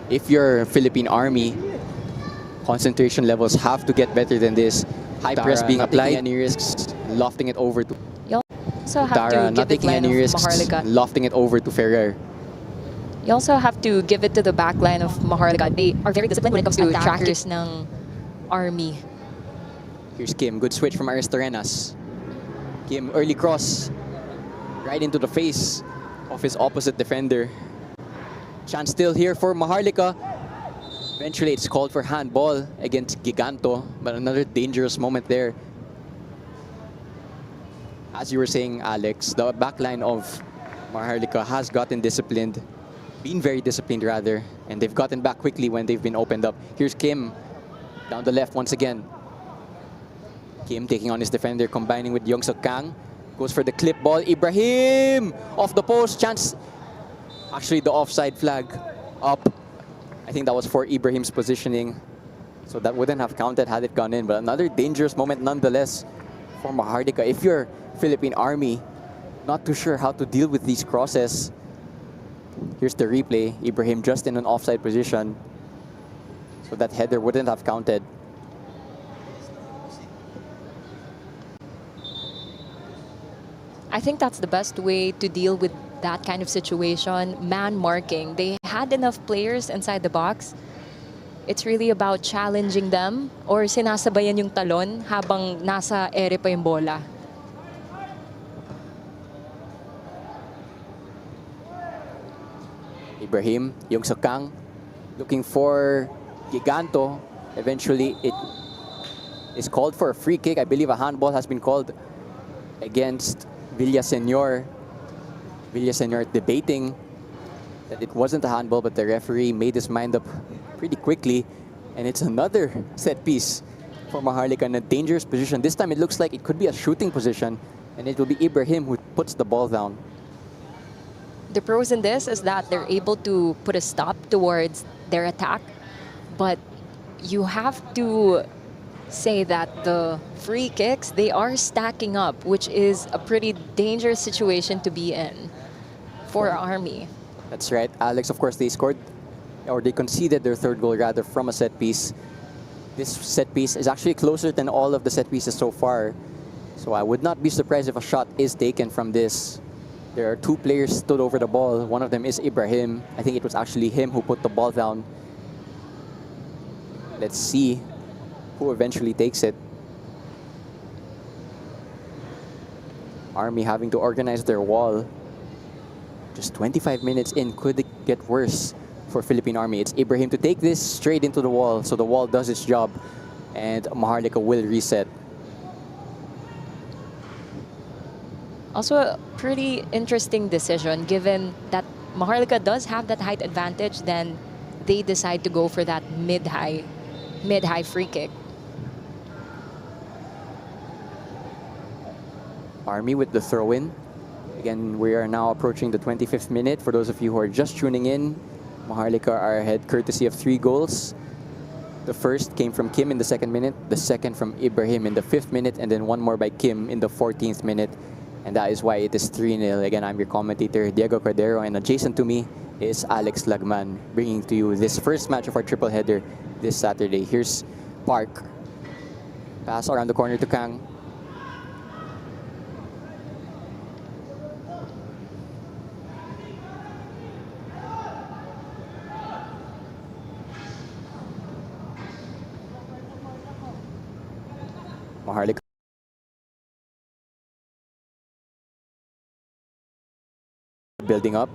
If you're Philippine Army, concentration levels have to get better than this. High press being applied, any risks, lofting it over to You also have Tara, to not give it taking line any of risks, Maharlika. lofting it over to Ferrer. You also have to give it to the back line of Maharlika. They are very disciplined when it comes to trackers ng Army. Here's Kim, good switch from Aristorenas. Kim, early cross, right into the face of his opposite defender. Chance still here for Maharlika. Eventually, it's called for handball against Giganto, but another dangerous moment there. As you were saying, Alex, the backline of Maharlika has gotten disciplined, been very disciplined rather, and they've gotten back quickly when they've been opened up. Here's Kim, down the left once again. Kim taking on his defender, combining with Yongsuk Kang. Goes for the clip ball. Ibrahim! Off the post, chance. Actually, the offside flag up. I think that was for Ibrahim's positioning. So that wouldn't have counted had it gone in. But another dangerous moment nonetheless for Maharlika. If you're Philippine Army, not too sure how to deal with these crosses. Here's the replay. Ibrahim just in an offside position. So that header wouldn't have counted. I think that's the best way to deal with that kind of situation. Man marking. They had enough players inside the box. It's really about challenging them or sinasabayan yung talon habang nasa ere pa yung bola. Ibrahim, Yongsuk Kang, looking for Giganto. Eventually, it is called for a free kick. I believe a handball has been called against Villaseñor. Villaseñor debating that it wasn't a handball, but the referee made his mind up pretty quickly. And it's another set piece for Maharlika in a dangerous position. This time it looks like it could be a shooting position, and it will be Ibrahim who puts the ball down. The pros in this is that they're able to put a stop towards their attack, but you have to say that the free kicks, they are stacking up, which is a pretty dangerous situation to be in for Army. That's right, Alex. Of course, they scored, or they conceded their third goal rather from a set piece. This set piece is actually closer than all of the set pieces so far. So I would not be surprised if a shot is taken from this. There are two players stood over the ball. One of them is Ibrahim. I think it was actually him who put the ball down. Let's see who eventually takes it. Army having to organize their wall. Just 25 minutes in, could it get worse for Philippine Army? It's Ibrahim to take this straight into the wall, so the wall does its job, and Maharlika will reset. Also a pretty interesting decision given that Maharlika does have that height advantage, then they decide to go for that mid-high free kick. Army with the throw-in. Again, we are now approaching the 25th minute. For those of you who are just tuning in, Maharlika are ahead courtesy of 3 goals. The first came from Kim in the 2nd minute, the second from Ibrahim in the 5th minute, and then one more by Kim in the 14th minute. And that is why it is 3-0. Again, I'm your commentator, Diego Cordero, and adjacent to me is Alex Lagman, bringing to you this first match of our triple header this Saturday. Here's Park. Pass around the corner to Kang. Maharlika building up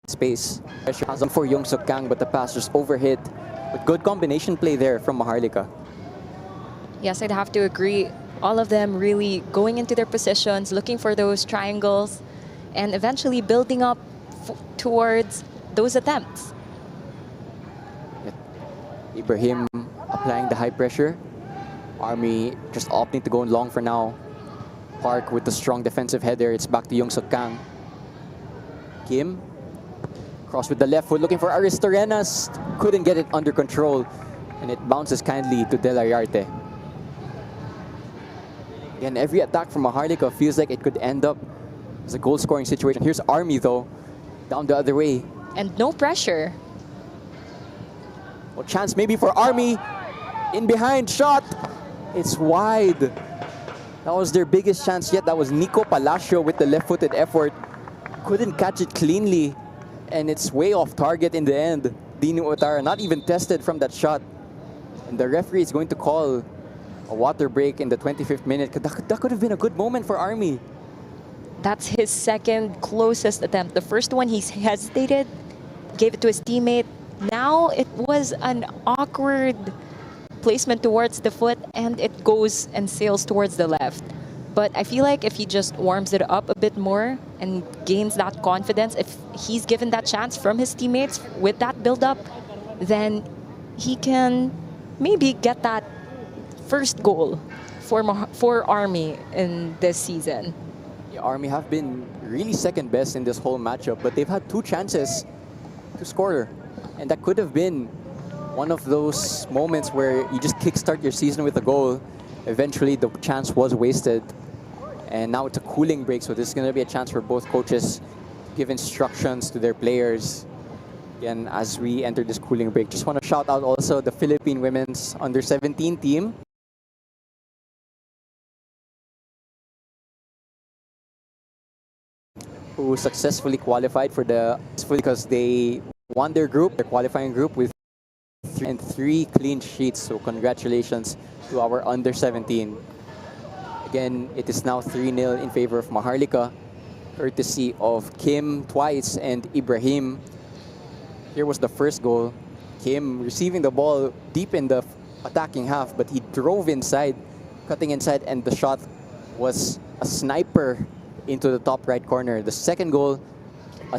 space. Pressure for Yongsuk Kang, but the pass just overhit. But good combination play there from Maharlika. Yes, I'd have to agree. All of them really going into their positions, looking for those triangles, and eventually building up towards those attempts. Ibrahim applying the high pressure. Army just opting to go long for now. Park with the strong defensive header. It's back to Yongsuk Kang. Kim. Cross with the left foot, looking for Aristorenas. Couldn't get it under control. And it bounces kindly to De La Yarte. Again, every attack from Maharlika feels like it could end up as a goal-scoring situation. Here's Army, though, down the other way. And no pressure. Well, chance maybe for Army. In behind, shot. It's wide. That was their biggest chance yet. That was Nico Palacio with the left-footed effort. Couldn't catch it cleanly. And it's way off target in the end. Dino Otara not even tested from that shot. And the referee is going to call a water break in the 25th minute. That could have been a good moment for Army. That's his second closest attempt. The first one, he hesitated, gave it to his teammate. Now it was an awkward placement towards the foot, and it goes and sails towards the left. But I feel like if he just warms it up a bit more and gains that confidence, if he's given that chance from his teammates with that build-up, then he can maybe get that first goal for Army in this season. The Army have been really second best in this whole matchup, but they've had 2 chances to score. And that could have been one of those moments where you just kickstart your season with a goal. Eventually, the chance was wasted. And now it's a cooling break, so this is going to be a chance for both coaches to give instructions to their players. Again, as we enter this cooling break, just want to shout out also the Philippine women's under-17 team. Who successfully qualified for because they won their qualifying group with 3 clean sheets. So congratulations to our under-17. Again, it is now 3-0 in favor of Maharlika, courtesy of Kim twice and Ibrahim. Here was the first goal. Kim receiving the ball deep in the attacking half, but he drove inside, cutting inside, and the shot was a sniper into the top right corner. The second goal,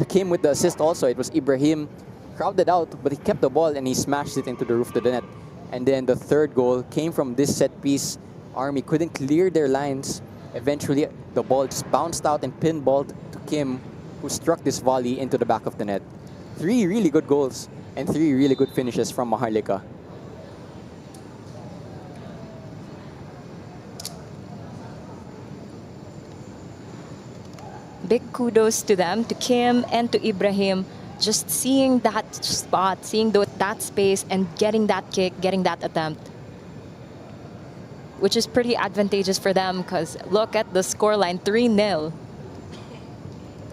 Kim with the assist also. It was Ibrahim, crowded out, but he kept the ball and he smashed it into the roof of the net. And then the third goal came from this set piece. Army couldn't clear their lines. Eventually, the ball just bounced out and pinballed to Kim, who struck this volley into the back of the net. 3 really good goals and 3 really good finishes from Maharlika. Big kudos to them, to Kim and to Ibrahim. Just seeing that spot, seeing that space and getting that kick, getting that attempt. Which is pretty advantageous for them because look at the scoreline, 3-0.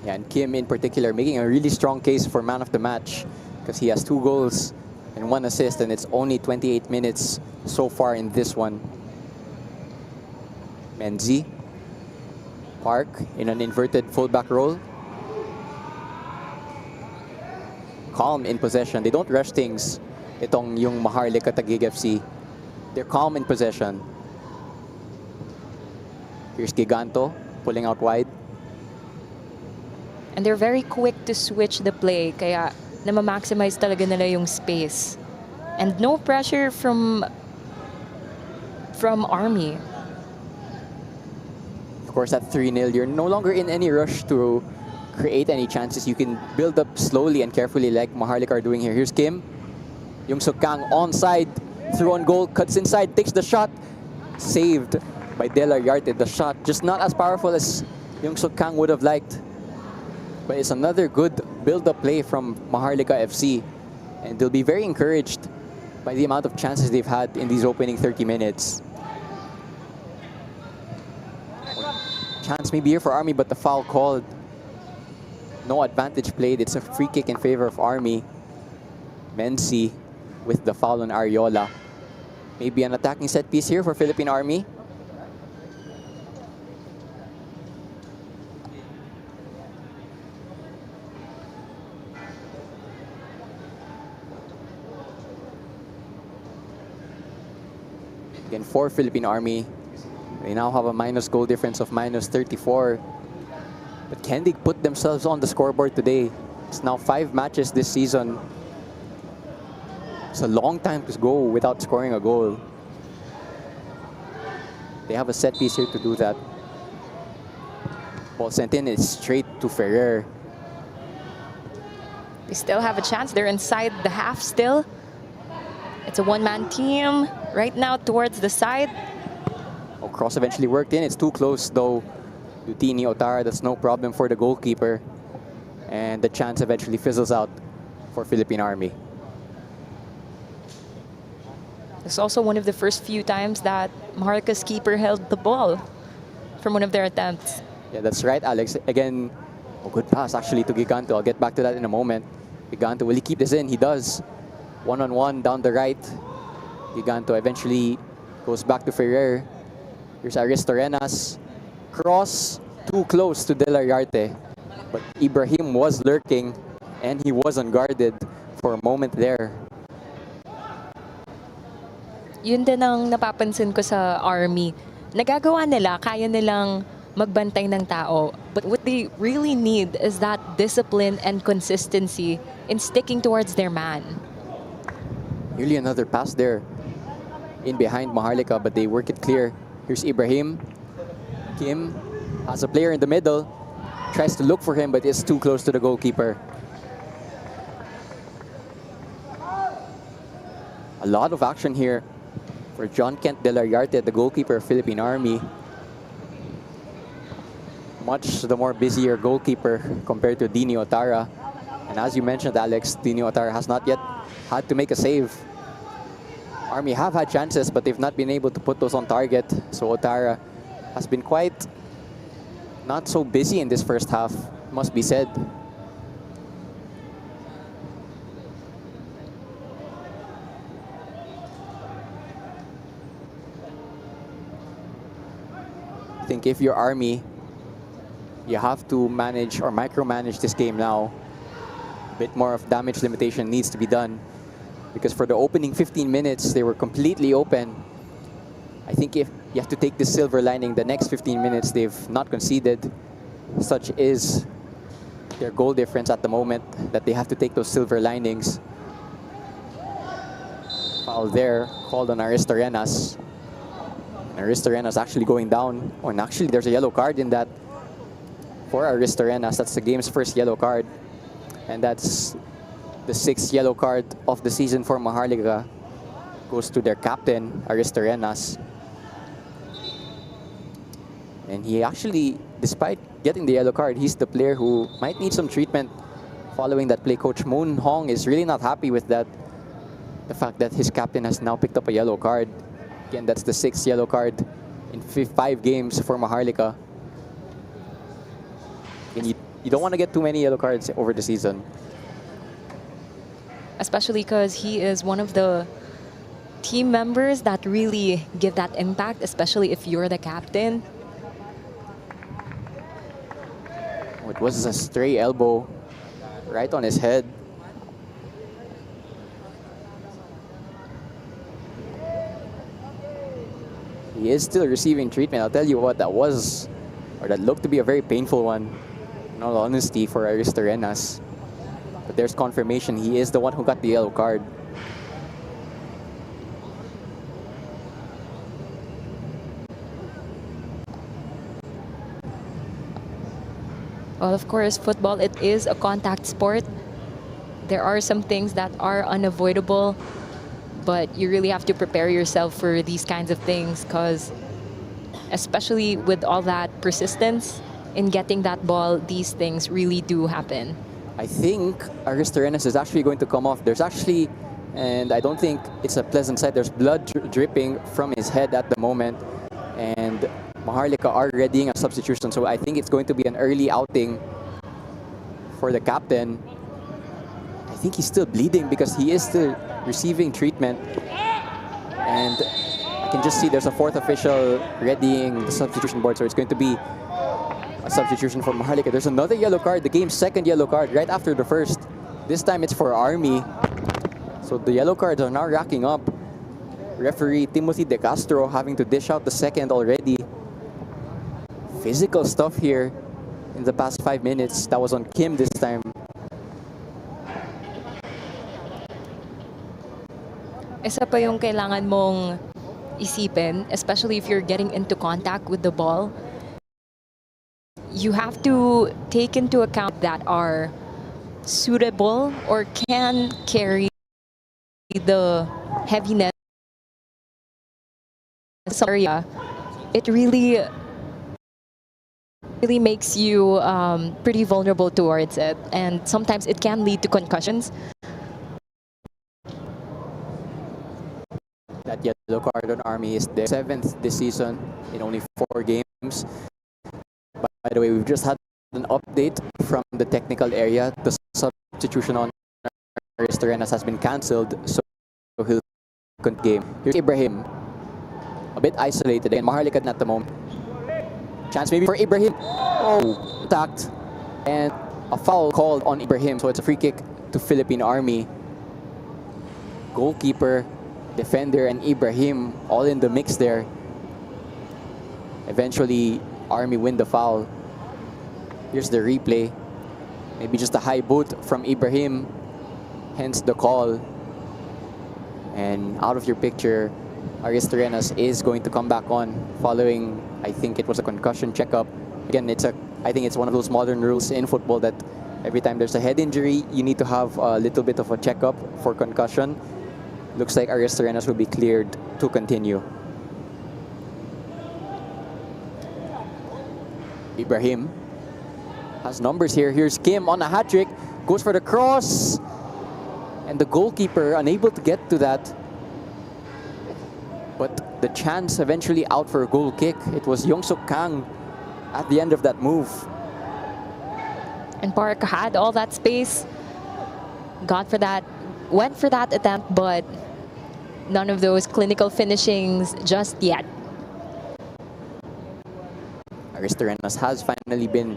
Yeah, and Kim in particular making a really strong case for man of the match because he has 2 goals and 1 assist, and it's only 28 minutes so far in this one. Menzi, Park in an inverted fullback role. Calm in possession. They don't rush things. Itong yung Maharlika Taguig FC. They're calm in possession. Here's Giganto pulling out wide. And they're very quick to switch the play, kaya na-maximize talaga nila yung space. And no pressure from Army. Of course, at 3-0, you're no longer in any rush to create any chances. You can build up slowly and carefully like Maharlika are doing here. Here's Kim. Yung Sukang onside, through on goal, cuts inside, takes the shot. Saved by De La Yarte. The shot just not as powerful as yung Sukang would have liked. But it's another good build-up play from Maharlika FC. And they'll be very encouraged by the amount of chances they've had in these opening 30 minutes. Chance maybe here for Army, but the foul called. No advantage played. It's a free kick in favor of Army. Menzi with the foul on Ariola. Maybe an attacking set piece here for Philippine Army. Again, for Philippine Army, they now have a minus goal difference of minus 34. But can they put themselves on the scoreboard today? It's now 5 matches this season. It's a long time to go without scoring a goal. They have a set piece here to do that. Ball sent in, it's straight to Ferrer. They still have a chance. They're inside the half still. It's a one-man team right now towards the side. Oh, cross eventually worked in. It's too close though to Tini Otara. That's no problem for the goalkeeper. And the chance eventually fizzles out for Philippine Army. It's also one of the first few times that Maharlika's keeper held the ball from one of their attempts. Yeah, that's right, Alex. Again, a good pass actually to Giganto. I'll get back to that in a moment. Giganto, will he keep this in? He does. One-on-one down the right. Giganto eventually goes back to Ferrer. Here's Aristorenas. Cross, too close to De La Yarte. But Ibrahim was lurking and he was unguarded for a moment there. Yun din ang napapansin ko sa Army. Nagagawa nila, kaya nilang magbantay ng tao. But what they really need is that discipline and consistency in sticking towards their man. Nearly another pass there in behind Maharlika, but they work it clear. Here's Ibrahim. Kim has a player in the middle. Tries to look for him, but it's too close to the goalkeeper. A lot of action here for John Kent De La Yarte, the goalkeeper of Philippine Army. Much the more busier goalkeeper compared to Dini Otara. And as you mentioned, Alex, Dini Otara has not yet had to make a save. Army have had chances, but they've not been able to put those on target. So Otara has been quite not so busy in this first half, must be said. I think if you're Army, you have to manage or micromanage this game now. A bit more of damage limitation needs to be done. Because for the opening 15 minutes, they were completely open. I think if you have to take this silver lining, the next 15 minutes, they've not conceded. Such is their goal difference at the moment, that they have to take those silver linings. Foul there, called on Aristorenas. Aristorenas actually going down. And actually, there's a yellow card in that for Aristorenas. That's the game's first yellow card. And that's the 6th yellow card of the season for Maharlika. Goes to their captain, Aristorenas. And he actually, despite getting the yellow card, he's the player who might need some treatment following that play. Coach Moon Hong is really not happy with that. The fact that his captain has now picked up a yellow card. Again, that's the 6th yellow card in 5 games for Maharlika. And you don't want to get too many yellow cards over the season. Especially because he is one of the team members that really give that impact, especially if you're the captain. It was a stray elbow right on his head. He is still receiving treatment. I'll tell you what, that was, or that looked to be a very painful one, in all honesty, for Aristorenas. But there's confirmation he is the one who got the yellow card. Well, of course, football, it is a contact sport. There are some things that are unavoidable, but you really have to prepare yourself for these kinds of things, because especially with all that persistence in getting that ball, these things really do happen. I think Aristorenas is actually going to come off. There's actually, and I don't think it's a pleasant sight, there's blood dripping from his head at the moment. And Maharlika are readying a substitution, so I think it's going to be an early outing for the captain. I think he's still bleeding because he is still receiving treatment. And I can just see there's a 4th official readying the substitution board, so it's going to be a substitution for Maharlika. There's another yellow card, the game's 2nd yellow card, right after the 1st. This time it's for Army. So the yellow cards are now racking up. Referee Timothy De Castro having to dish out the 2nd already. Physical stuff here in the past 5 minutes. That was on Kim this time. Isa pa yung kailangan mong isipin, especially if you're getting into contact with the ball. You have to take into account that are suitable or can carry the heaviness area, it really makes you pretty vulnerable towards it, and sometimes it can lead to concussions. That yellow card on Army is their 7th this season in only 4 games. By the way, we've just had an update from the technical area. The substitution on Aristorenas has been cancelled, so he'll continue game. Here's Ibrahim, a bit isolated again. Maharlika at the moment. Chance maybe for Ibrahim. Oh, attacked, and a foul called on Ibrahim. So it's a free kick to Philippine Army. Goalkeeper, defender, and Ibrahim all in the mix there. Eventually, Army win the foul. Here's the replay. Maybe just a high boot from Ibrahim, hence the call. And out of your picture, Aristorenas is going to come back on following, I think it was a concussion checkup. Again, I think it's one of those modern rules in football that every time there's a head injury, you need to have a little bit of a checkup for concussion. Looks like Aristorenas will be cleared to continue. Ibrahim has numbers here. Here's Kim on a hat-trick. Goes for the cross. And the goalkeeper unable to get to that. But the chance eventually out for a goal kick. It was Yongsuk Kang at the end of that move. And Park had all that space, went for that attempt, but none of those clinical finishings just yet. Aristorenas has finally been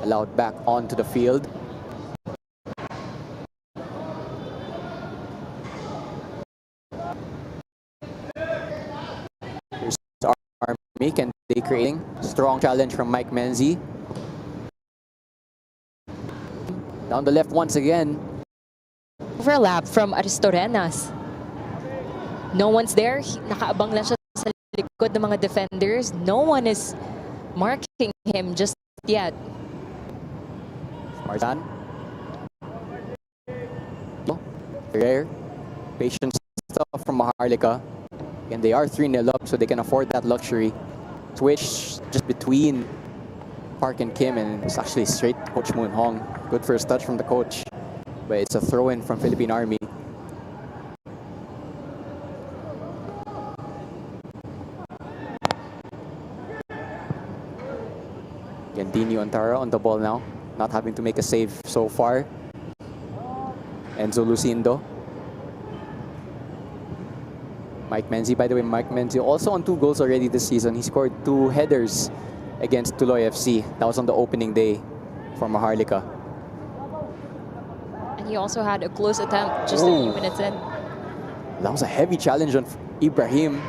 allowed back onto the field. Here's Army, and they creating strong challenge from Mike Menzi. Down the left once again. Overlap from Aristorenas. No one's there. Nakaabang lang siya sa likod ng mga defenders. No one is marking him just yet. Marzan. Rare. Patient stuff from Maharlika. And they are 3-0 up, so they can afford that luxury. Switch just between Park and Kim, and it's actually straight to Coach Moon Hong. Good first touch from the coach. But it's a throw-in from Philippine Army. Gandini Ontara on the ball now, not having to make a save so far. Enzo Lucindo. Mike Menzi, by the way, Mike Menzi also on 2 goals already this season. He scored 2 headers against Tuloy FC. That was on the opening day for Maharlika. And he also had a close attempt just a few minutes in. That was a heavy challenge on Ibrahim.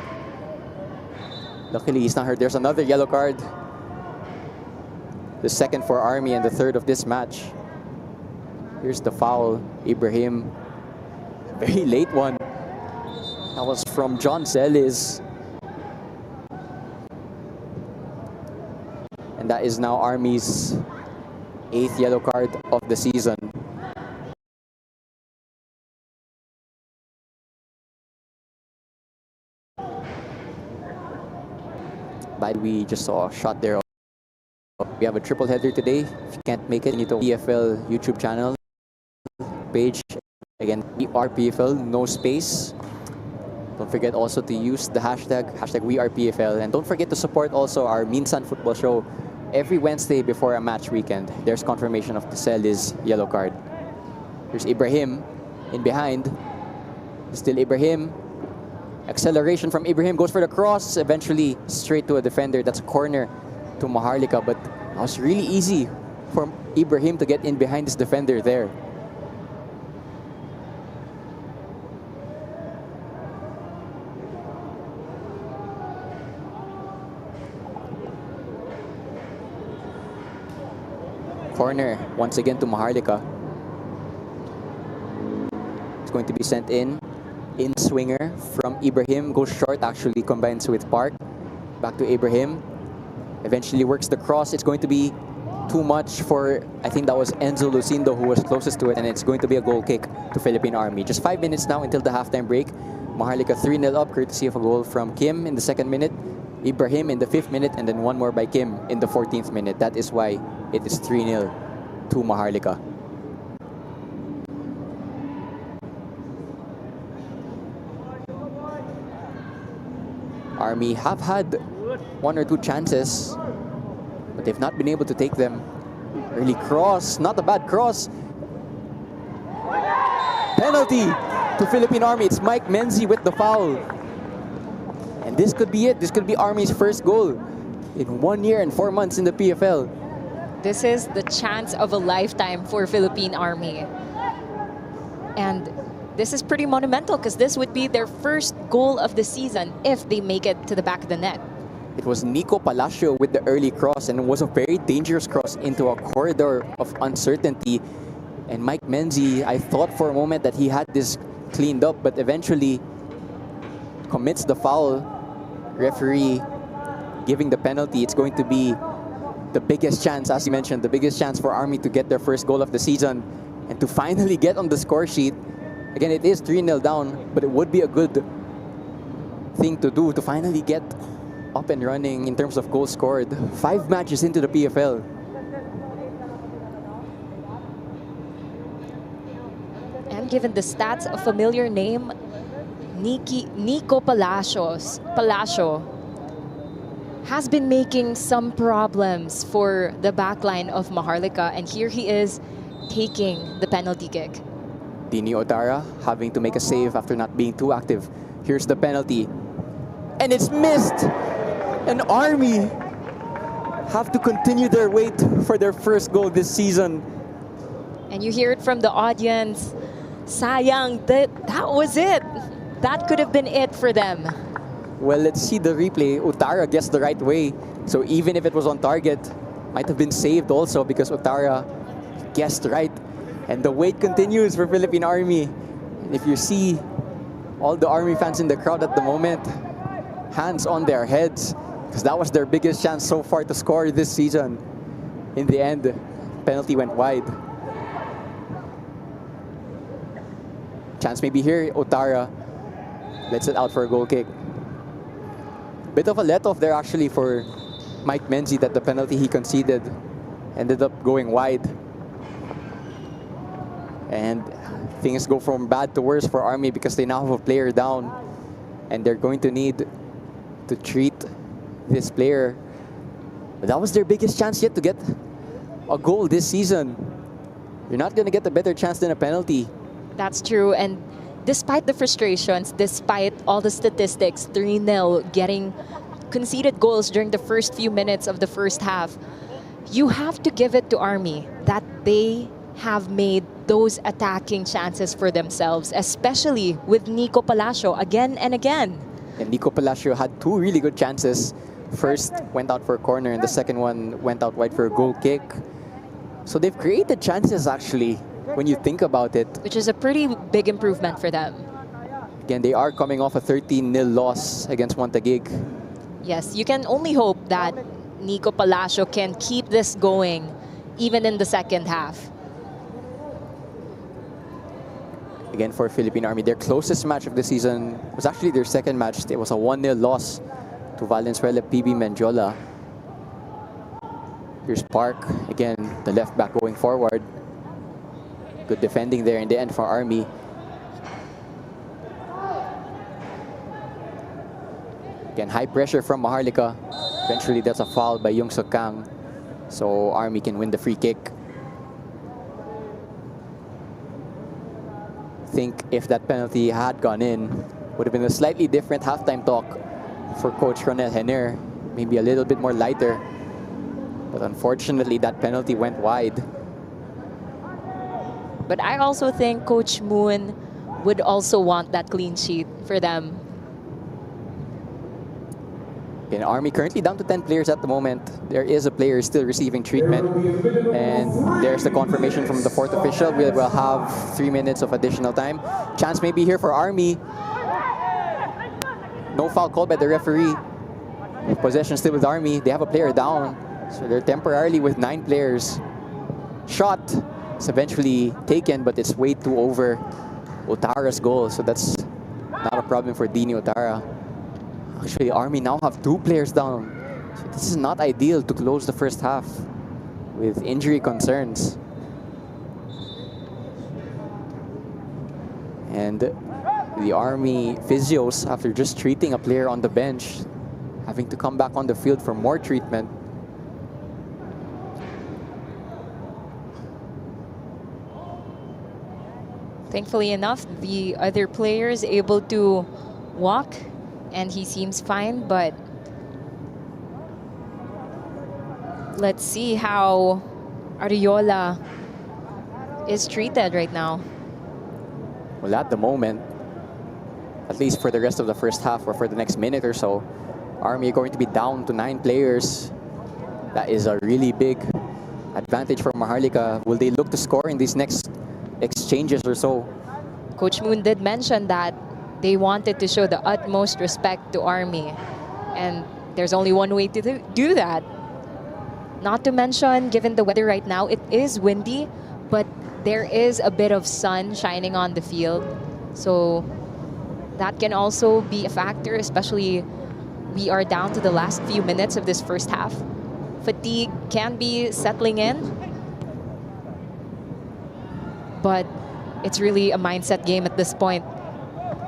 Luckily, he's not hurt. There's another yellow card. The second for Army and the third of this match. Here's the foul. Ibrahim. Very late one. That was from John Celis. And that is now Army's 8th yellow card of the season. But we just saw a shot there. We have a triple header today. If you can't make it, you need to PFL YouTube channel page. Again, PFL, no space. Don't forget also to use the hashtag #WeArePFL, and don't forget to support also our Minsan football show every Wednesday before a match weekend. There's confirmation of the Celis yellow card. Here's Ibrahim in behind. Still Ibrahim. Acceleration from Ibrahim, goes for the cross, eventually straight to a defender. That's a corner to Maharlika, but it was really easy for Ibrahim to get in behind this defender there. Corner once again to Maharlika. It's going to be sent in swinger from Ibrahim, goes short, actually combines with Park. Back to Ibrahim. Eventually works the cross. It's going to be too much for, I think that was Enzo Lucindo who was closest to it, and it's going to be a goal kick to Philippine Army. Just 5 minutes now until the halftime break. Maharlika 3-0 up, courtesy of a goal from Kim in the 2nd minute, Ibrahim in the 5th minute, and then one more by Kim in the 14th minute. That is why it is 3-0 to Maharlika. Army have had 1 or 2 chances, but they've not been able to take them. Early cross, not a bad cross. Penalty to Philippine Army. It's Mike Menzi with the foul. And this could be it. This could be Army's first goal in 1 year and 4 months in the PFL. This is the chance of a lifetime for Philippine Army. And this is pretty monumental because this would be their first goal of the season if they make it to the back of the net. It was Nico Palacio with the early cross, and it was a very dangerous cross into a corridor of uncertainty. And Mike Menzi, I thought for a moment that he had this cleaned up, but eventually commits the foul. Referee giving the penalty. It's going to be the biggest chance, as you mentioned, the biggest chance for Army to get their first goal of the season and to finally get on the score sheet. Again, it is 3-0 down, but it would be a good thing to do to finally get up and running in terms of goals scored. 5 matches into the PFL. And given the stats, a familiar name, Nico Palacio has been making some problems for the backline of Maharlika, and here he is taking the penalty kick. Dini Otara having to make a save after not being too active. Here's the penalty. And it's missed! And Army have to continue their wait for their first goal this season. And you hear it from the audience. Sayang, that was it. That could have been it for them. Well, let's see the replay. Otara guessed the right way. So even if it was on target, might have been saved also because Otara guessed right. And the wait continues for Philippine Army. And if you see all the Army fans in the crowd at the moment, hands on their heads, because that was their biggest chance so far to score this season. In the end, penalty went wide. Chance maybe here, Otara lets it out for a goal kick. Bit of a let-off there actually for Mike Menzi that the penalty he conceded ended up going wide. And things go from bad to worse for Army because they now have a player down and they're going to need to treat this player. But that was their biggest chance yet to get a goal this season. You're not going to get a better chance than a penalty. That's true. And despite the frustrations, despite all the statistics, 3-0, getting conceded goals during the first few minutes of the first half, you have to give it to Army that they have made those attacking chances for themselves, especially with Nico Palacio again and again. And Nico Palacio had 2 really good chances. First went out for a corner and the second one went out wide for a goal kick. So they've created chances actually when you think about it. Which is a pretty big improvement for them. Again, they are coming off a 13-0 loss against Montaguig. Yes, you can only hope that Nico Palacio can keep this going even in the second half. Again, for Philippine Army, their closest match of the season was actually their second match. It was a 1-0 loss to Valenzuela PB Mendiola. Here's Park, again, the left back going forward. Good defending there in the end for Army. Again, high pressure from Maharlika. Eventually, that's a foul by Yung Suk Kang. So Army can win the free kick. I think if that penalty had gone in, would have been a slightly different halftime talk for Coach Ronel Henner. Maybe a little bit more lighter. But unfortunately, that penalty went wide. But I also think Coach Moon would also want that clean sheet for them. In Army currently down to 10 players at the moment. There is a player still receiving treatment. And there's the confirmation from the 4th official. We will have 3 minutes of additional time. Chance maybe here for Army. No foul called by the referee. Possession still with Army. They have a player down. So they're temporarily with 9 players. Shot is eventually taken, but it's way too over Otara's goal. So that's not a problem for Dini Otara. Actually, Army now have 2 players down. So this is not ideal to close the first half with injury concerns. And the Army physios, after just treating a player on the bench, having to come back on the field for more treatment. Thankfully enough, the other player is able to walk and he seems fine, but let's see how Ariola is treated right now. Well, at the moment, at least for the rest of the first half or for the next minute or so, Army are going to be down to 9 players. That is a really big advantage for Maharlika. Will they look to score in these next exchanges or so? Coach Moon did mention that they wanted to show the utmost respect to Army. And there's only one way to do that. Not to mention, given the weather right now, it is windy, but there is a bit of sun shining on the field. So that can also be a factor, especially we are down to the last few minutes of this first half. Fatigue can be settling in, but it's really a mindset game at this point.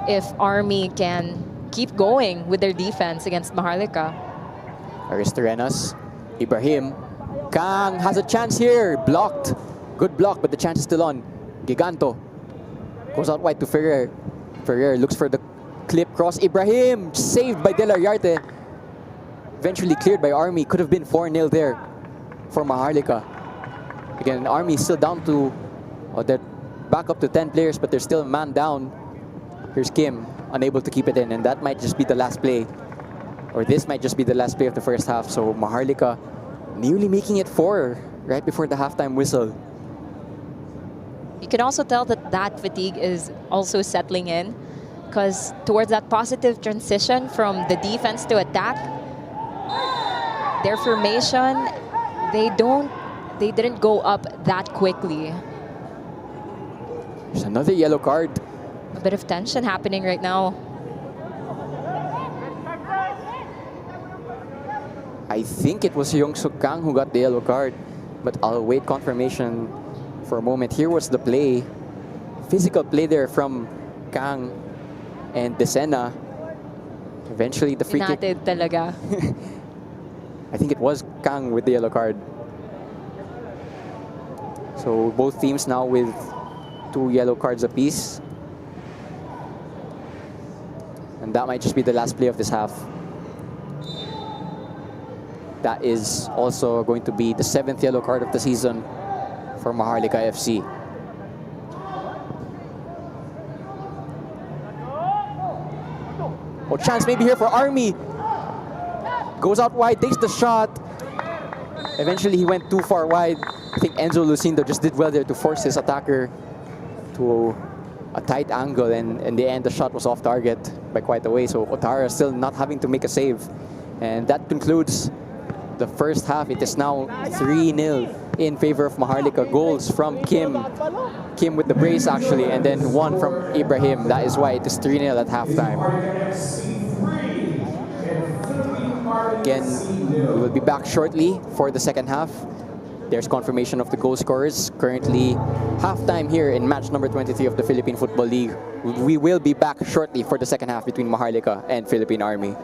If Army can keep going with their defense against Maharlika. Aristorenas, Ibrahim, Kang has a chance here, blocked. Good block, but the chance is still on. Giganto goes out wide to Ferrer. Ferrer looks for the clip cross. Ibrahim saved by De La Yarte. Eventually cleared by Army. Could have been 4-0 there for Maharlika. Again, Army still down to, they're back up to 10 players, but they're still a man down. Here's Kim, unable to keep it in, and that might just be the last play. Or this might just be the last play of the first half. So Maharlika nearly making it 4 right before the halftime whistle. You can also tell that that fatigue is also settling in, because towards that positive transition from the defense to attack, their formation, they didn't go up that quickly. There's another yellow card. A bit of tension happening right now. I think it was Yongsuk Kang who got the yellow card, but I'll wait confirmation for a moment. Here was the play. Physical play there from Kang and Desena. Eventually the free kick. Talaga. I think it was Kang with the yellow card. So both teams now with 2 yellow cards apiece. And that might just be the last play of this half. That is also going to be the 7th yellow card of the season for Maharlika FC. Oh, chance maybe here for Army. Goes out wide, takes the shot. Eventually he went too far wide. I think Enzo Lucindo just did well there to force his attacker to a tight angle, and in the end the shot was off target by quite a way. So Otara still not having to make a save. And that concludes the first half. It is now 3-0 in favor of Maharlika. Goals from Kim. Kim with the brace actually, and then 1 from Ibrahim. That is why it is 3-0 at halftime. Again, we will be back shortly for the second half. There's confirmation of the goal scorers. Currently halftime here in match number 23 of the Philippine Football League. We will be back shortly for the second half between Maharlika and Philippine Army.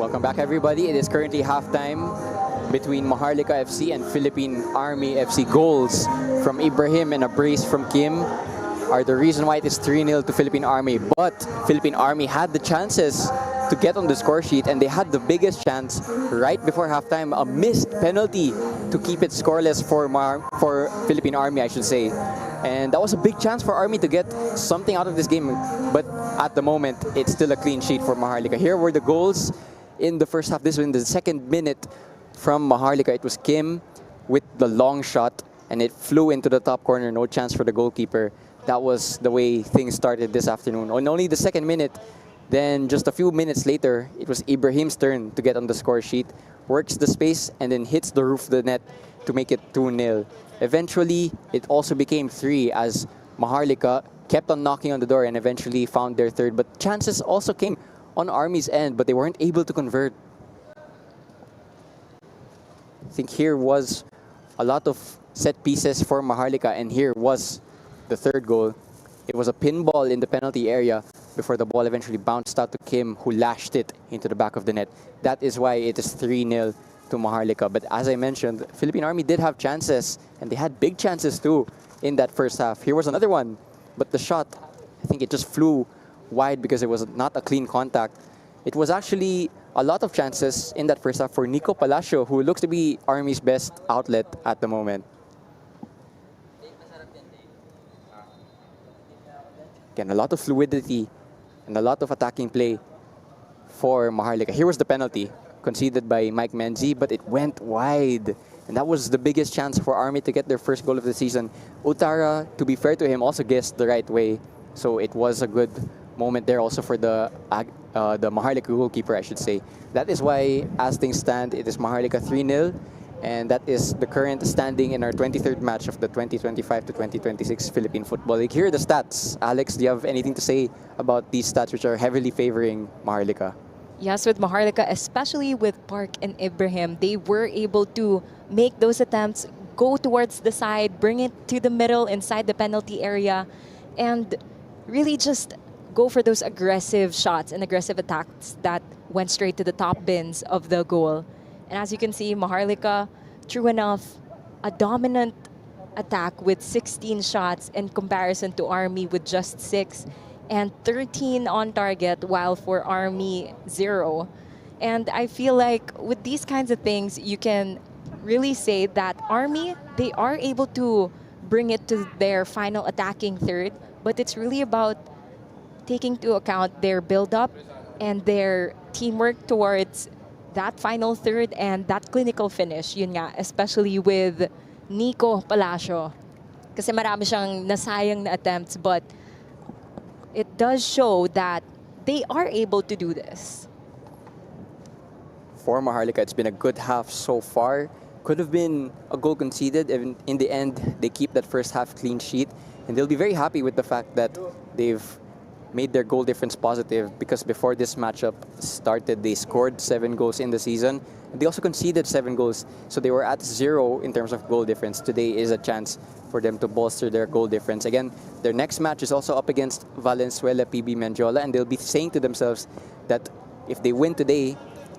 Welcome back, everybody. It is currently halftime between Maharlika FC and Philippine Army FC. Goals from Ibrahim and a brace from Kim are the reason why it is 3-0 to Philippine Army. But Philippine Army had the chances to get on the score sheet, and they had the biggest chance right before halftime, a missed penalty to keep it scoreless for Philippine Army, I should say. And that was a big chance for Army to get something out of this game. But at the moment, it's still a clean sheet for Maharlika. Here were the goals in the first half. This was in the second minute from Maharlika. It was Kim with the long shot, and it flew into the top corner. No chance for the goalkeeper. That was the way things started this afternoon. On only the second minute, then just a few minutes later, it was Ibrahim's turn to get on the score sheet. Works the space and then hits the roof of the net to make it 2-0. Eventually, it also became 3 as Maharlika kept on knocking on the door and eventually found their third. But chances also came on Army's end, but they weren't able to convert. I think here was a lot of set pieces for Maharlika, and here was the third goal. It was a pinball in the penalty area before the ball eventually bounced out to Kim, who lashed it into the back of the net. That is why it is 3-0 to Maharlika. But as I mentioned, Philippine Army did have chances, and they had big chances too in that first half. Here was another one, but the shot, I think it just flew wide because it was not a clean contact. It was actually a lot of chances in that first half for Nico Palacio, who looks to be Army's best outlet at the moment. Again, a lot of fluidity and a lot of attacking play for Maharlika. Here was the penalty conceded by Mike Menzi, but it went wide. And that was the biggest chance for Army to get their first goal of the season. Utara, to be fair to him, also guessed the right way. So it was a good moment there also for the Maharlika goalkeeper, I should say. That is why, as things stand, it is Maharlika 3-0. And that is the current standing in our 23rd match of the 2025 to 2026 Philippine Football League. Here are the stats. Alex, do you have anything to say about these stats which are heavily favoring Maharlika? Yes, with Maharlika, especially with Park and Ibrahim, they were able to make those attempts, go towards the side, bring it to the middle inside the penalty area, and really just go for those aggressive shots and aggressive attacks that went straight to the top bins of the goal. And as you can see, Maharlika, true enough, a dominant attack with 16 shots in comparison to Army with just 6 and 13 on target, while for Army, 0. And I feel like with these kinds of things, you can really say that Army, they are able to bring it to their final attacking third, but it's really about taking into account their build-up and their teamwork towards that final third and that clinical finish, yun nga, especially with Nico Palacio. Kasi marami siyang nasayang na attempts, but it does show that they are able to do this. For Maharlika, it's been a good half so far. Could have been a goal conceded. In the end, they keep that first half clean sheet. And they'll be very happy with the fact that they've made their goal difference positive, because before this matchup started, they scored 7 goals in the season. And they also conceded 7 goals. So they were at 0 in terms of goal difference. Today is a chance for them to bolster their goal difference. Again, their next match is also up against Valenzuela PB Mendiola, and they'll be saying to themselves that if they win today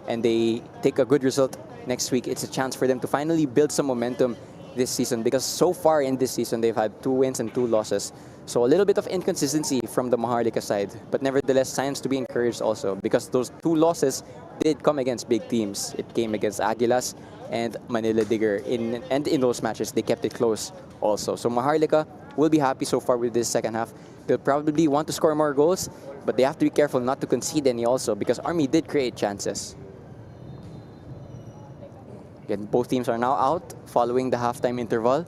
and they take a good result next week, it's a chance for them to finally build some momentum this season, because so far in this season, they've had 2 wins and 2 losses. So a little bit of inconsistency from the Maharlika side, but nevertheless, signs to be encouraged also, because those 2 losses did come against big teams. It came against Aguilas and Manila Digger, and in those matches, they kept it close also. So Maharlika will be happy so far with this second half. They'll probably want to score more goals, but they have to be careful not to concede any also, because Army did create chances. Again, both teams are now out following the halftime interval,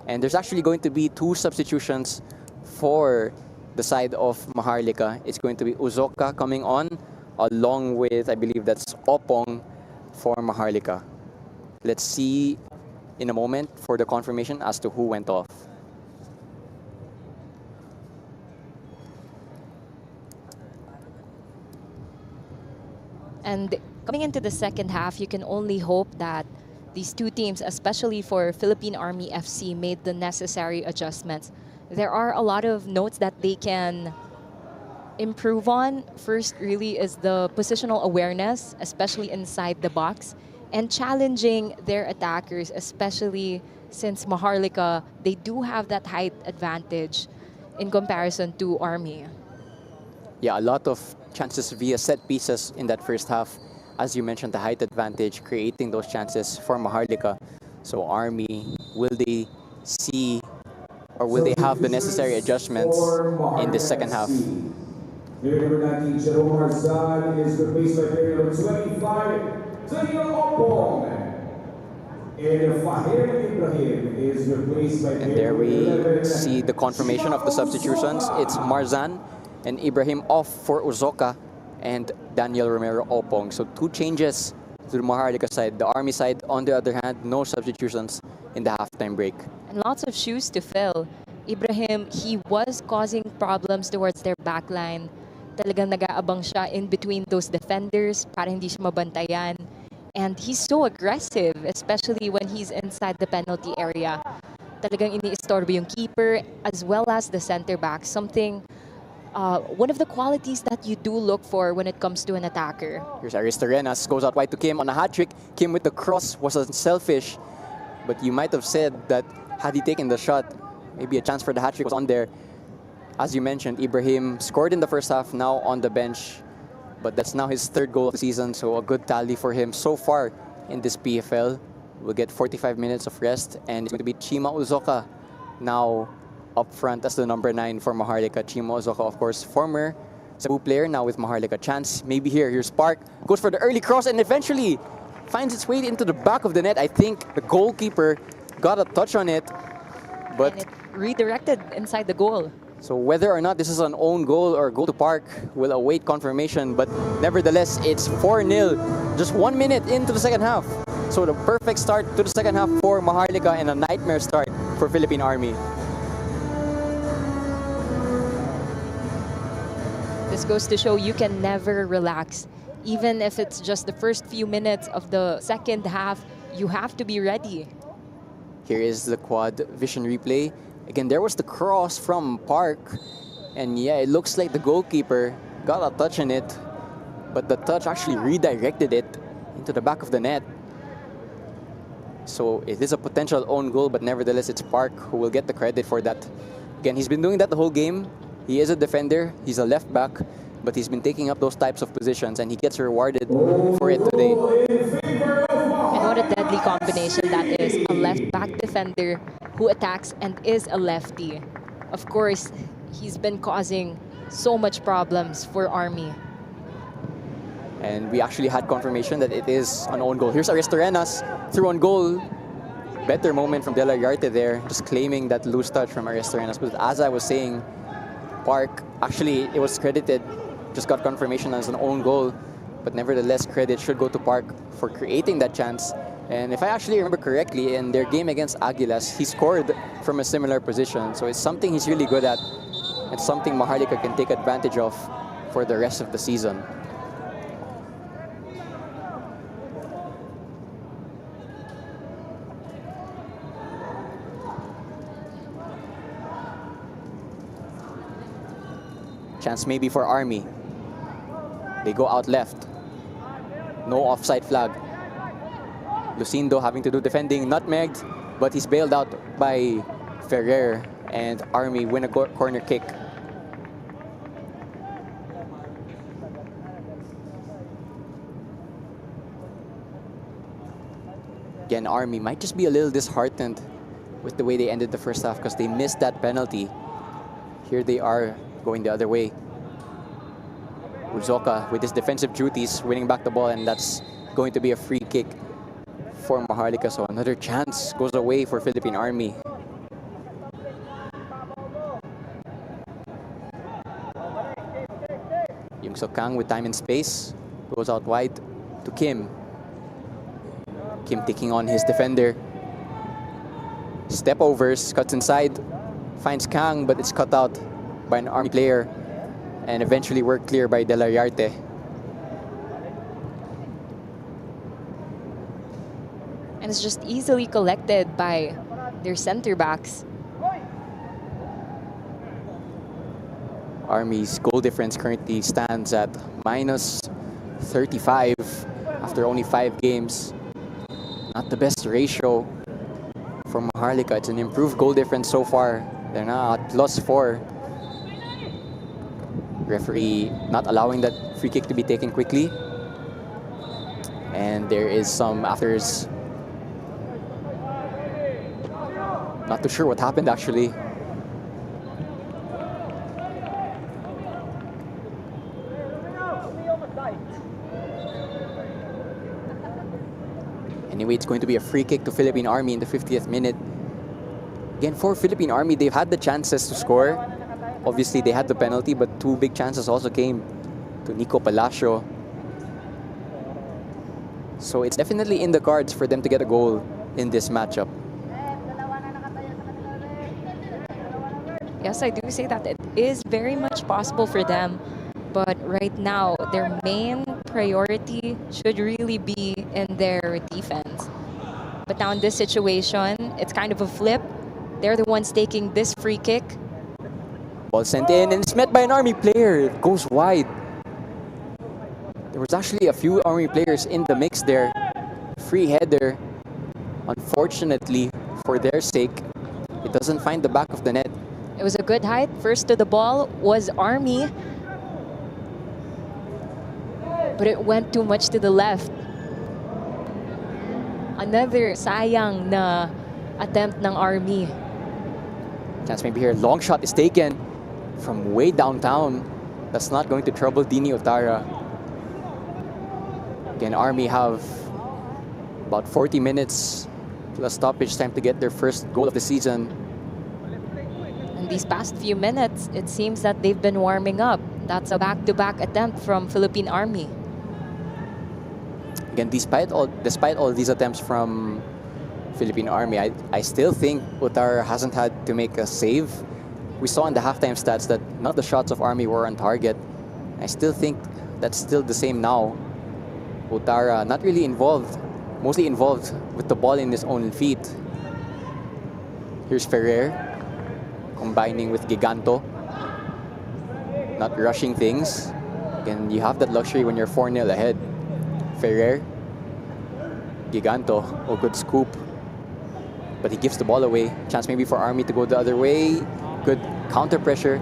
and there's actually going to be 2 substitutions for the side of Maharlika. It's going to be Uzoka coming on, along with, I believe that's Opong for Maharlika. Let's see in a moment for the confirmation as to who went off. And coming into the second half, you can only hope that these 2 teams, especially for Philippine Army FC, made the necessary adjustments. There are a lot of notes that they can improve on, first really is the positional awareness, especially inside the box, and challenging their attackers, especially since Maharlika, they do have that height advantage in comparison to Army. Yeah, a lot of chances via set pieces in that first half. As you mentioned, the height advantage, creating those chances for Maharlika. So Army, will they see or will they have the necessary adjustments in the second half? Player number 19, Jerome Marzan, is replaced by player number 25, Daniel Opong. And Fahir Ibrahim is replaced by And there we see the confirmation of the substitutions. It's Marzan and Ibrahim off for Uzoka and Daniel Romero Opong. So 2 changes to the Maharlika side. The Army side, on the other hand, no substitutions in the halftime break. And lots of shoes to fill. Ibrahim, he was causing problems towards their backline. Talagang nag-aabang siya in between those defenders para hindi siya mabantayan. And he's so aggressive, especially when he's inside the penalty area. Talagang iniistorbo yung keeper as well as the center back. Something, one of the qualities that you do look for when it comes to an attacker. Here's Aristorenas, goes out wide to Kim on a hat trick. Kim with the cross was unselfish, but you might have said that had he taken the shot, maybe a chance for the hat trick was on there. As you mentioned, Ibrahim scored in the first half, now on the bench. But that's now his 3rd goal of the season, so a good tally for him so far in this PFL. We'll get 45 minutes of rest, and it's going to be Chima Uzoka now up front as the number 9 for Maharlika. Chima Uzoka, of course, former Cebu player, now with Maharlika. Chance maybe here. Here's Park, goes for the early cross, and eventually finds its way into the back of the net. I think the goalkeeper got a touch on it, but And it redirected inside the goal. so whether or not this is an own goal or goal to Park will await confirmation, but nevertheless, it's 4-0, just 1 minute into the second half. So the perfect start to the second half for Maharlika and a nightmare start for Philippine Army. This goes to show you can never relax. Even if it's just the first few minutes of the second half, you have to be ready. Here is the quad vision replay. Again, there was the cross from Park, and yeah, it looks like the goalkeeper got a touch on it, but the touch actually redirected it into the back of the net. So it is a potential own goal, but nevertheless, it's Park who will get the credit for that. Again, he's been doing that the whole game. He is a defender, he's a left back, but he's been taking up those types of positions, and he gets rewarded for it today. And what a deadly combination that is. A left-back defender who attacks and is a lefty. Of course, he's been causing so much problems for Army. And we actually had confirmation that it is an own goal. Here's Aristorenas through on goal. Better moment from De La Yarte there, just claiming that loose touch from Aristorenas. But as I was saying, Park, actually it was credited, just got confirmation as an own goal. But nevertheless, credit should go to Park for creating that chance. And if I actually remember correctly, in their game against Aguilas, he scored from a similar position. So it's something he's really good at. It's something Maharlika can take advantage of for the rest of the season. Chance maybe for Army. They go out left. No offside flag. Lucindo having to do defending, nutmegged, but he's bailed out by Ferrer, and Army win a corner kick. Again, Army might just be a little disheartened with the way they ended the first half because they missed that penalty. Here they are going the other way. Uzoka with his defensive duties, winning back the ball, and that's going to be a free kick for Maharlika. So another chance goes away for Philippine Army. Yung Sokang with time and space goes out wide to Kim. Kim taking on his defender. Step overs, cuts inside, finds Kang, but it's cut out by an Army player, and eventually worked clear by De La Yarte. And it's just easily collected by their center backs. Army's goal difference currently stands at minus 35 after only 5 games. Not the best ratio for Maharlika. It's an improved goal difference so far. They're now at +4. Referee not allowing that free kick to be taken quickly. And there is some afters. Not too sure what happened actually. Anyway, it's going to be a free kick to Philippine Army in the 50th minute. Again, for Philippine Army, they've had the chances to score. Obviously, they had the penalty, but 2 big chances also came to Nico Palacio. So it's definitely in the cards for them to get a goal in this matchup. Yes, I do say that it is very much possible for them. But right now, their main priority should really be in their defense. But now in this situation, it's kind of a flip. They're the ones taking this free kick. Ball sent in and it's met by an Army player. It goes wide. There was actually a few Army players in the mix there. Free header. Unfortunately, for their sake, it doesn't find the back of the net. It was a good height. First to the ball was Army. But it went too much to the left. Another sayang na attempt ng Army. Chance maybe here. Long shot is taken from way downtown. That's not going to trouble Dini Otara. Again, Army have about 40 minutes plus stoppage time to get their first goal of the season. In these past few minutes, it seems that they've been warming up. That's a back-to-back attempt from Philippine Army. Again, despite all these attempts from Philippine Army, I still think Otara hasn't had to make a save. We saw in the halftime stats that none of the shots of Army were on target. I still think that's still the same now. Otara not really involved, mostly involved with the ball in his own feet. Here's Ferrer combining with Giganto. Not rushing things. Again, you have that luxury when you're 4-0 ahead. Ferrer, Giganto, oh good scoop. But he gives the ball away. Chance maybe for Army to go the other way. Good counter pressure.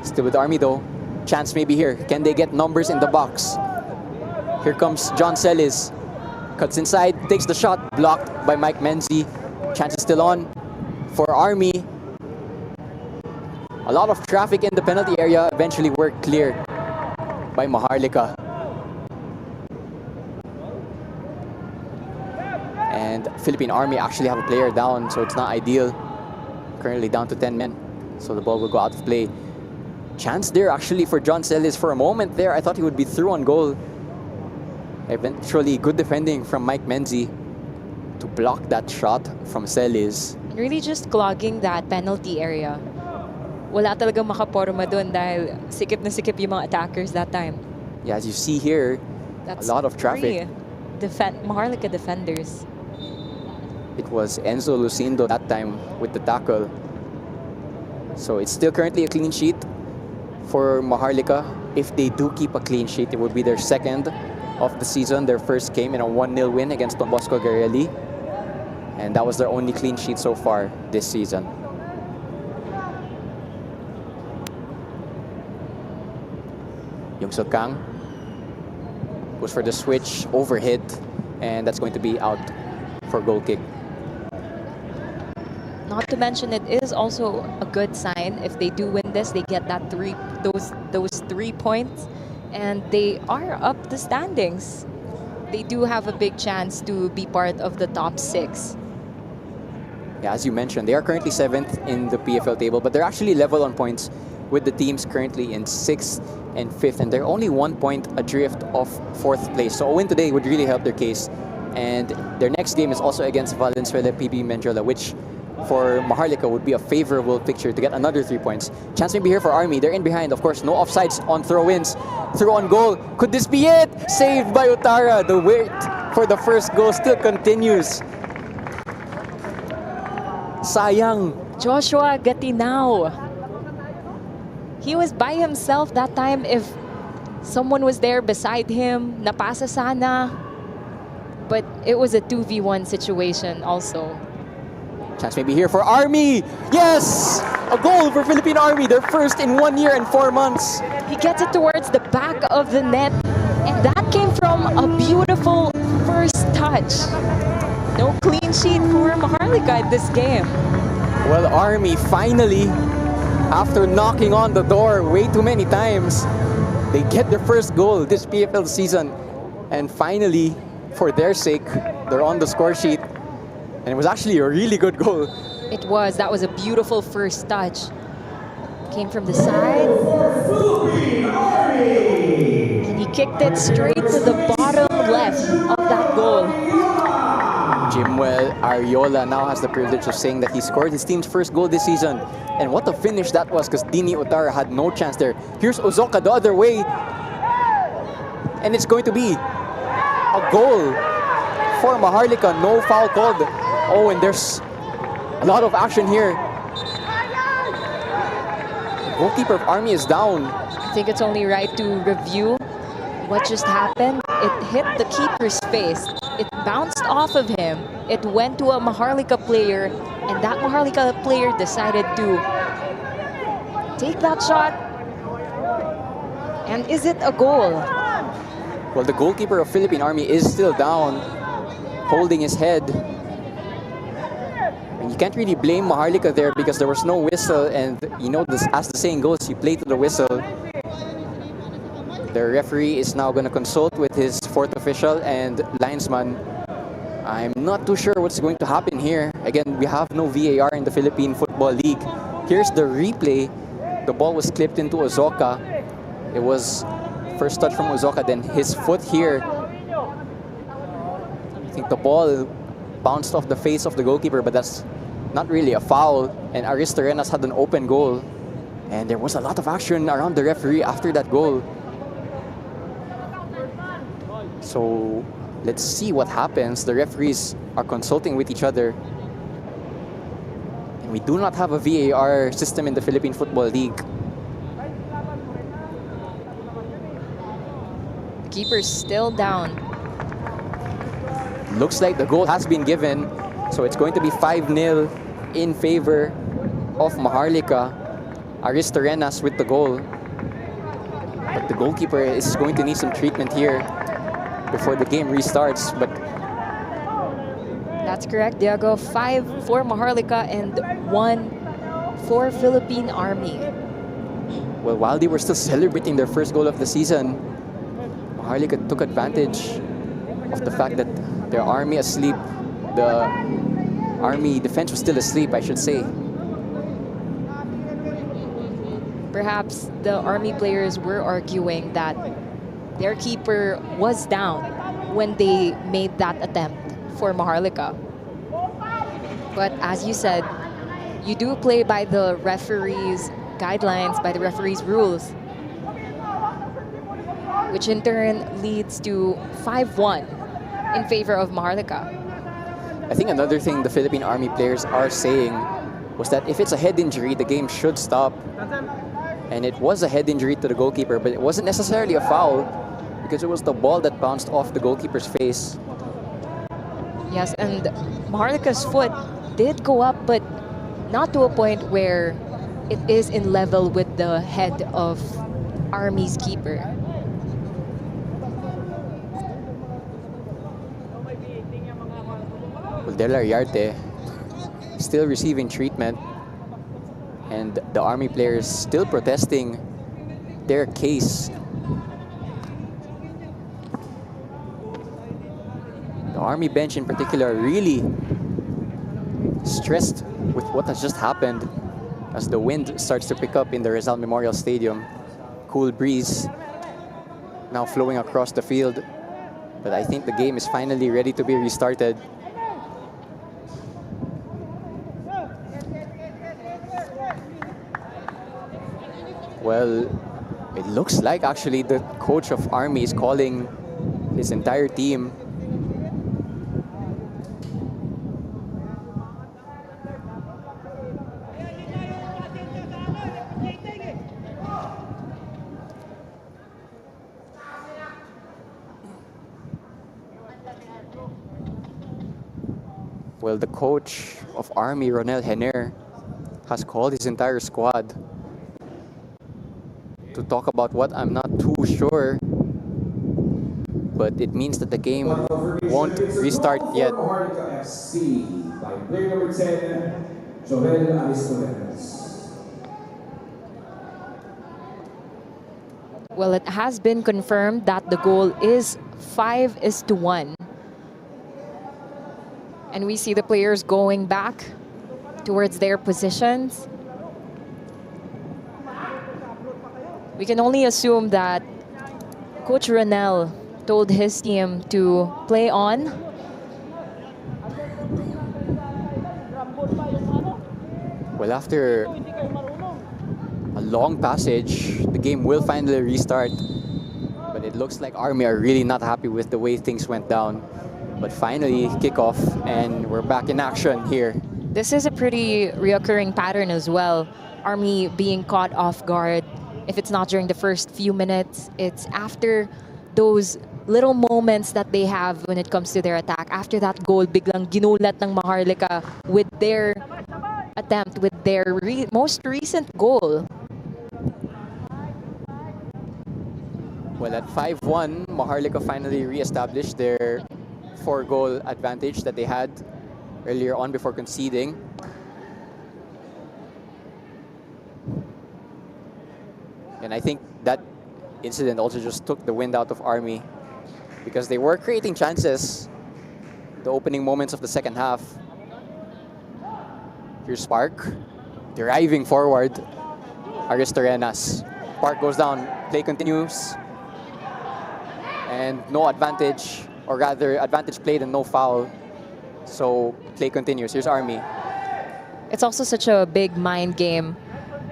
Still with Army though. Chance maybe here. Can they get numbers in the box? Here comes John Celis. Cuts inside, takes the shot. Blocked by Mike Menzi. Chance is still on for Army. A lot of traffic in the penalty area. Eventually were cleared by Maharlika. And Philippine Army actually have a player down, so it's not ideal. Currently down to 10 men, so the ball will go out of play. Chance there actually for John Celis. For a moment there, I thought he would be through on goal. Eventually, good defending from Mike Menzi to block that shot from Celis. Really just clogging that penalty area. Wala talagang makaporma dun dahil sikip na sikip yung mga attackers that time. Yeah, as you see here, That's a lot of traffic. Maharlika defenders. It was Enzo Lucindo that time with the tackle. So it's still currently a clean sheet for Maharlika. If they do keep a clean sheet, it would be their second of the season. Their first came in a 1-0 win against Don Bosco Garelli. And that was their only clean sheet so far this season. Youngsuk Kang goes for the switch, overhit, and that's going to be out for goal kick. Not to mention, it is also a good sign if they do win this. They get that those 3 points, and they are up the standings. They do have a big chance to be part of the top 6. Yeah, as you mentioned, they are currently 7th in the PFL table, but they're actually level on points with the teams currently in 6th and 5th, and they're only 1 point adrift of 4th place. So a win today would really help their case. And their next game is also against Valenzuela PB Mendiola, which for Maharlika would be a favorable picture to get another 3 points. Chance maybe here for Army. They're in behind. Of course, no offsides on throw-ins. Throw on goal. Could this be it? Saved by Otara. The wait for the first goal still continues. Sayang. Joshua Gatinao. He was by himself that time. If someone was there beside him, napasa sana. But it was a 2v1 situation also. Chance maybe here for Army. Yes! A goal for Philippine Army. Their first in 1 year and 4 months. He gets it towards the back of the net. And that came from a beautiful first touch. No clean sheet for Maharlika in this game. Well, Army finally, after knocking on the door way too many times, they get their first goal this PFL season. And finally, for their sake, they're on the score sheet. And it was actually a really good goal. It was. That was a beautiful first touch. Came from the side. And he kicked it straight to the bottom left of that goal. Jimwell Ariola now has the privilege of saying that he scored his team's first goal this season. And what a finish that was, because Dini Otara had no chance there. Here's Ozoka the other way. And it's going to be a goal for Maharlika. No foul called. Oh, and there's a lot of action here. The goalkeeper of Army is down. I think it's only right to review what just happened. It hit the keeper's face. It bounced off of him. It went to a Maharlika player, and that Maharlika player decided to take that shot. And is it a goal? Well, the goalkeeper of Philippine Army is still down, holding his head. And you can't really blame Maharlika there because there was no whistle, and you know, this, as the saying goes, you play to the whistle. The referee is now going to consult with his fourth official and linesman. I'm not too sure what's going to happen here. Again, we have no VAR in the Philippine Football League. Here's the replay. The ball was clipped into Ozoka. It was first touch from Ozoka, then his foot here. I think the ball bounced off the face of the goalkeeper, but that's not really a foul. And Aristorenas had an open goal. And there was a lot of action around the referee after that goal. So let's see what happens. The referees are consulting with each other. And we do not have a VAR system in the Philippine Football League. The keeper's still down. Looks like the goal has been given. So it's going to be 5-0 in favor of Maharlika. Aristorenas with the goal. But the goalkeeper is going to need some treatment here before the game restarts. But that's correct, Diego. 5 for Maharlika and 1 for Philippine Army. Well, while they were still celebrating their first goal of the season, Maharlika took advantage of the fact that their Army asleep. The Army defense was still asleep, I should say. Perhaps the Army players were arguing that their keeper was down when they made that attempt for Maharlika. But as you said, you do play by the referee's guidelines, by the referee's rules, which in turn leads to 5-1 in favor of Maharlika. I think another thing the Philippine Army players are saying was that if it's a head injury, the game should stop. And it was a head injury to the goalkeeper, but it wasn't necessarily a foul because it was the ball that bounced off the goalkeeper's face. Yes, and Maharlika's foot did go up, but not to a point where it is in level with the head of Army's keeper. Well, Del Ariarte still receiving treatment, and the Army players still protesting their case. The Army bench in particular really stressed with what has just happened as the wind starts to pick up in the Rizal Memorial Stadium. Cool breeze now flowing across the field, but I think the game is finally ready to be restarted. Well, it looks like actually the coach of Army is calling his entire team. Well, the coach of Army, Ronel Henner, has called his entire squad to talk about what I'm not too sure, but it means that the game won't restart yet. MAHARLIKA FC by player number 10, Joel Aristoteles. Well, it has been confirmed that the goal is 5-1. And we see the players going back towards their positions. We can only assume that Coach Ronel told his team to play on. Well, after a long passage, the game will finally restart. But it looks like Army are really not happy with the way things went down. But finally, kickoff, and we're back in action here. This is a pretty reoccurring pattern as well. Army being caught off guard. If it's not during the first few minutes, it's after those little moments that they have when it comes to their attack. After that goal, biglang ginulat ng Maharlika with their attempt, with their most recent goal. Well, at 5-1, Maharlika finally re-established their 4-goal advantage that they had earlier on before conceding. And I think that incident also just took the wind out of Army, because they were creating chances the opening moments of the second half. Here's Spark, driving forward. Aristorenas. Spark goes down, play continues. And no advantage, or rather advantage played and no foul. So play continues. Here's Army. It's also such a big mind game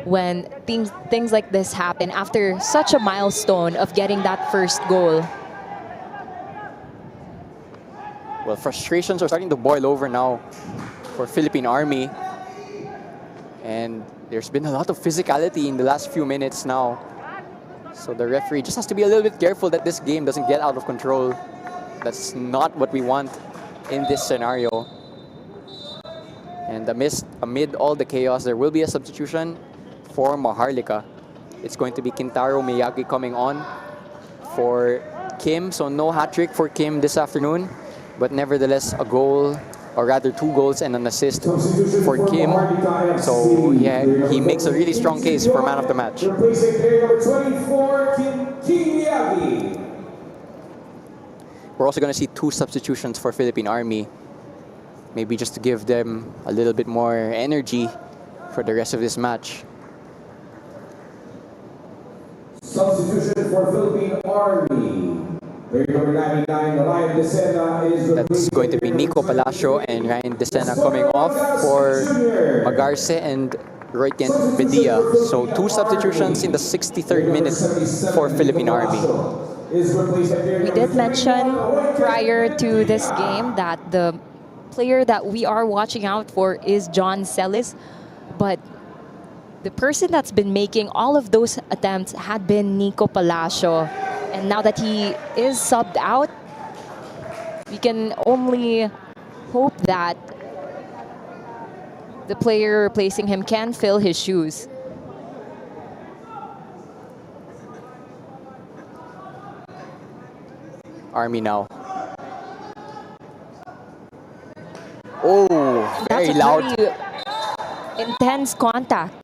when things like this happen after such a milestone of getting that first goal. Well, frustrations are starting to boil over now for Philippine Army. And there's been a lot of physicality in the last few minutes now. So the referee just has to be a little bit careful that this game doesn't get out of control. That's not what we want in this scenario. And amid all the chaos, there will be a substitution for Maharlika. It's going to be Kintaro Miyagi coming on for Kim. So no hat-trick for Kim this afternoon, but nevertheless a goal, or rather 2 goals and an assist for Kim. So yeah, he makes a really strong case for man of the match. We're also going to see 2 substitutions for Philippine Army, maybe just to give them a little bit more energy for the rest of this match. Substitution for Philippine Army. That's going to be Nico Palacio and Ryan Desena coming off for Magarce and Roytian Bedia. So 2 substitutions in the 63rd minute for Philippine Army. We did mention prior to this game that the player that we are watching out for is John Celis, but the person that's been making all of those attempts had been Nico Palacio. And now that he is subbed out, we can only hope that the player replacing him can fill his shoes. Army now. Oh, very That's a loud. very intense contact.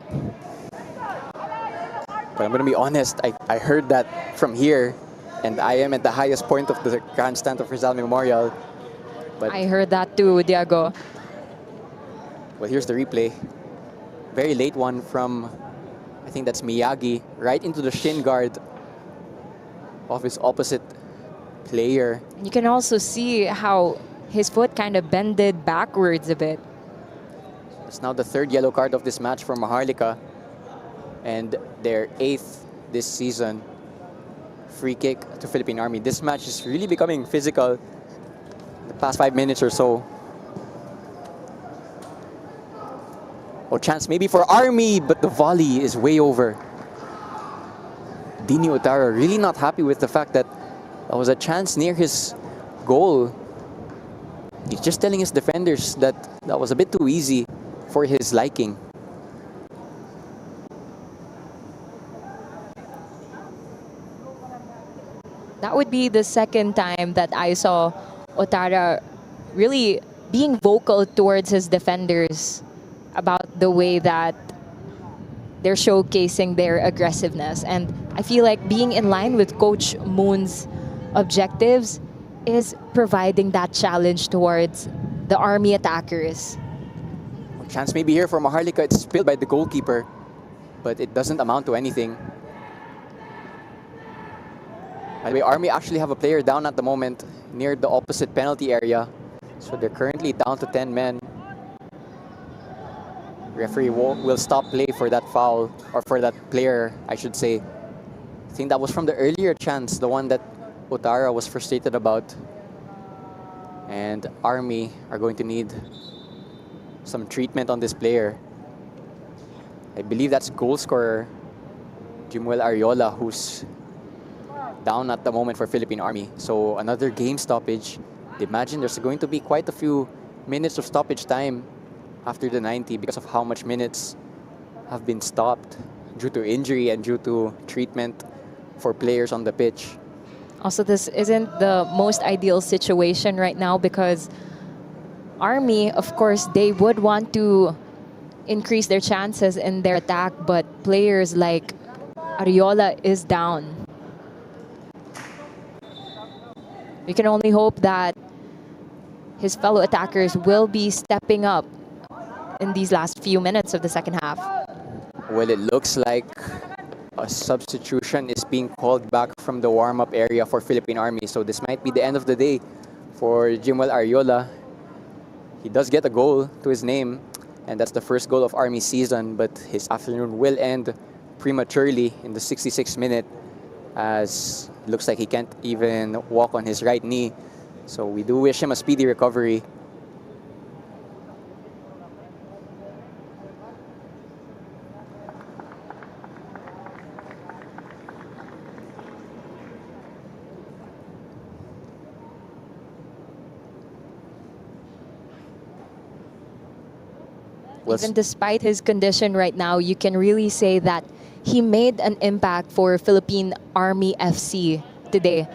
But I'm going to be honest, I heard that from here, and I am at the highest point of the grandstand of Rizal Memorial. But I heard that too, Diego. well, here's the replay. Very late one from, I think that's Miyagi, right into the shin guard of his opposite player. You can also see how his foot kind of bended backwards a bit. It's now the 3rd yellow card of this match for Maharlika, and their 8th this season. Free kick to Philippine Army. This match is really becoming physical the past 5 minutes or so. Oh, chance maybe for Army, but the volley is way over. Dini Otaro really not happy with the fact that there was a chance near his goal He's just telling his defenders that that was a bit too easy for his liking. That would be the second time that I saw Otara really being vocal towards his defenders about the way that they're showcasing their aggressiveness. And I feel like being in line with Coach Moon's objectives is providing that challenge towards the Army attackers. Chance maybe here for Maharlika. It's spilled by the goalkeeper, but it doesn't amount to anything. By the way, Army actually have a player down at the moment near the opposite penalty area. So they're currently down to 10 men. Referee will stop play for that foul, or for that player, I should say. I think that was from the earlier chance, the one that Otara was frustrated about. And Army are going to need some treatment on this player. I believe that's goal scorer Jimuel Ariola, who's down at the moment for Philippine Army. So another game stoppage. Imagine there's going to be quite a few minutes of stoppage time after the 90 because of how much minutes have been stopped due to injury and due to treatment for players on the pitch. Also, this isn't the most ideal situation right now because Army, of course, they would want to increase their chances in their attack, but players like Ariola is down. We can only hope that his fellow attackers will be stepping up in these last few minutes of the second half. Well, it looks like a substitution is being called back from the warm-up area for Philippine Army. So this might be the end of the day for Jimuel Ariola. He does get a goal to his name, and that's the first goal of Army season, but his afternoon will end prematurely in the 66th minute, as it looks like he can't even walk on his right knee. So we do wish him a speedy recovery. Even despite his condition right now, you can really say that he made an impact for Philippine Army FC today,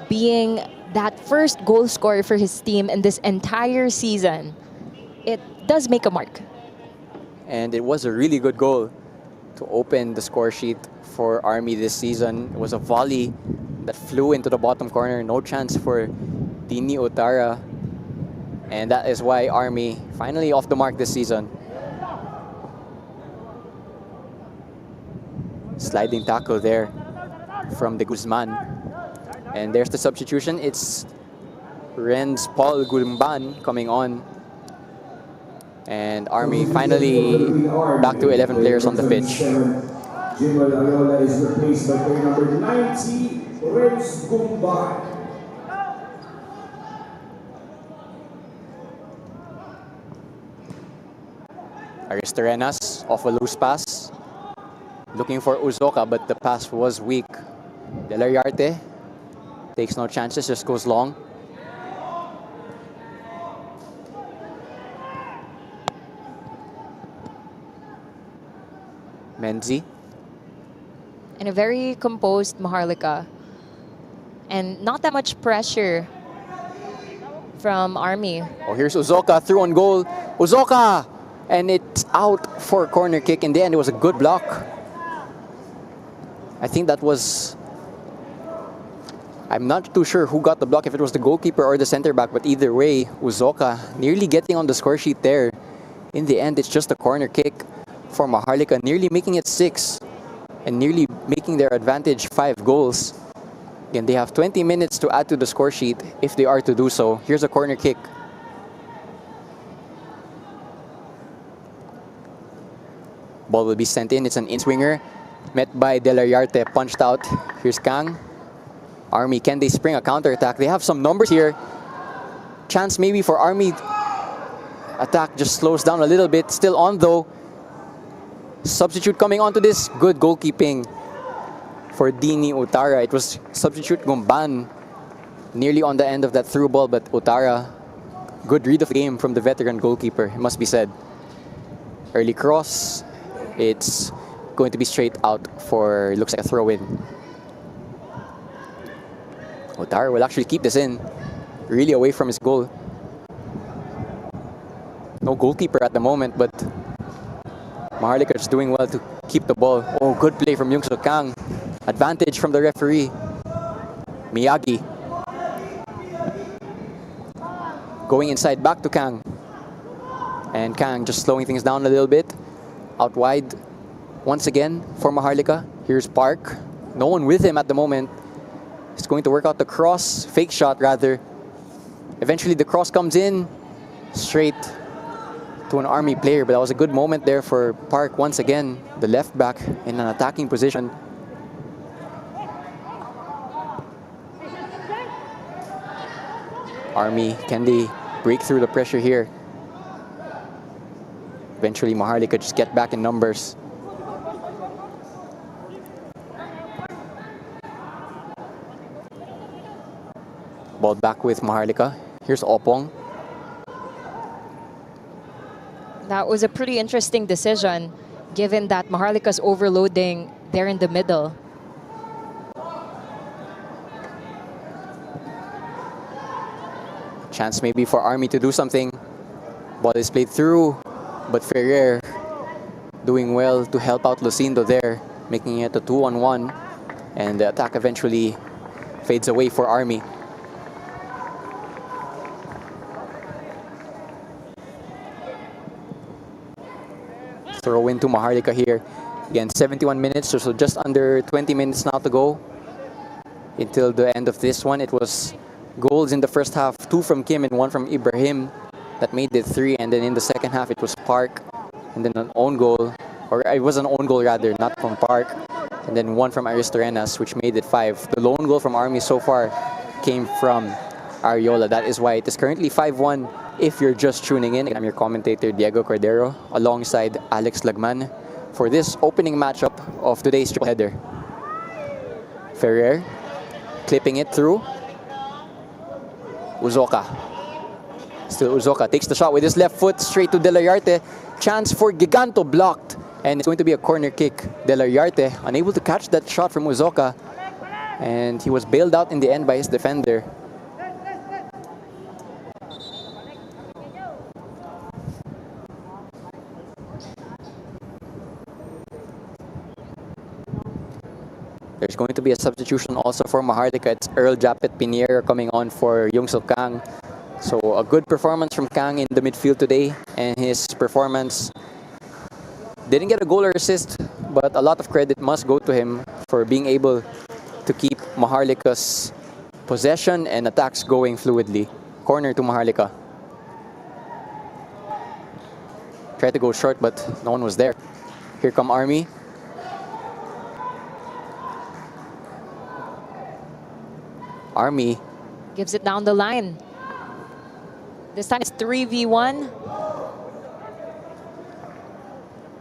being that first goal scorer for his team in this entire season. It does make a mark. And it was a really good goal to open the score sheet for Army this season. It was a volley that flew into the bottom corner. No chance for Dini Otara. And that is why Army finally off the mark this season. Sliding tackle there from De Guzman. And there's the substitution. It's Renz Paul Gurumban coming on. And Army finally back to 11 players on the pitch. Jimuel Ariola is replaced by player number 90, Renz Gumban. Aristarenas off a loose pass. Looking for Uzoka, but the pass was weak. Delariarte takes no chances, just goes long. Menzi. And a very composed Maharlika. And not that much pressure from Army. Oh, here's Uzoka through on goal. Uzoka! And it's out for a corner kick. In the end, it was a good block. I think that was... I'm not too sure who got the block, if it was the goalkeeper or the center back, but either way, Uzoka nearly getting on the score sheet there. In the end, it's just a corner kick for Maharlika, nearly making it 6 and nearly making their advantage 5 goals. Again, they have 20 minutes to add to the score sheet if they are to do so. Here's a corner kick. Ball will be sent in. It's an in-swinger. Met by Delariarte, punched out. Here's Kang. Army, can they spring a counter-attack? They have some numbers here. Chance maybe for Army. Attack just slows down a little bit. Still on though. Substitute coming onto this. Good goalkeeping for Dini Otara. It was substitute Gumban nearly on the end of that through ball, but Otara Good read of the game from the veteran goalkeeper, it must be said. Early cross. It's going to be straight out for, looks like a throw-in. Otaro will actually keep this in. Really away from his goal. No goalkeeper at the moment, but Maharlika is doing well to keep the ball. Oh, good play from Youngsuk Kang. Advantage from the referee. Miyagi. Going inside back to Kang. And Kang just slowing things down a little bit. Out wide once again for Maharlika. Here's Park. No one with him at the moment. He's going to work out the cross. Fake shot rather. Eventually the cross comes in. Straight to an Army player. But that was a good moment there for Park once again. The left back in an attacking position. Army, can they break through the pressure here? Eventually Maharlika just get back in numbers. Ball back with Maharlika. Here's Opong. That was a pretty interesting decision, given that Maharlika's overloading there in the middle. Chance maybe for Army to do something. Ball is played through, but Ferrer doing well to help out Lucindo there, making it a 2-on-1, and the attack eventually fades away for Army. Throw into Maharlika here. Again, 71 minutes, so just under 20 minutes now to go until the end of this one. It was goals in the first half, 2 from Kim and 1 from Ibrahim that made it 3, and then in the second half it was Park and then an own goal, or it was an own goal rather, not from Park, and then 1 from Aristorenas, which made it 5. The lone goal from Army so far came from Ariola. That is why it is currently 5-1 if you're just tuning in. I'm your commentator Diego Cordero alongside Alex Lagman for this opening matchup of today's triple header. Ferrer clipping it through. Uzoka. Still Uzoka takes the shot with his left foot straight to De La Yarte. Chance for Giganto, blocked. And it's going to be a corner kick. De La Yarte unable to catch that shot from Uzoka. And he was bailed out in the end by his defender. There's going to be a substitution also for Maharlika. It's Earl Japet Pinier coming on for Youngsuk Kang. So a good performance from Kang in the midfield today. And his performance didn't get a goal or assist, but a lot of credit must go to him for being able to keep Maharlika's possession and attacks going fluidly. Corner to Maharlika. Tried to go short, but no one was there. Here come Army. Army Gives it down the line. This time it's 3v1.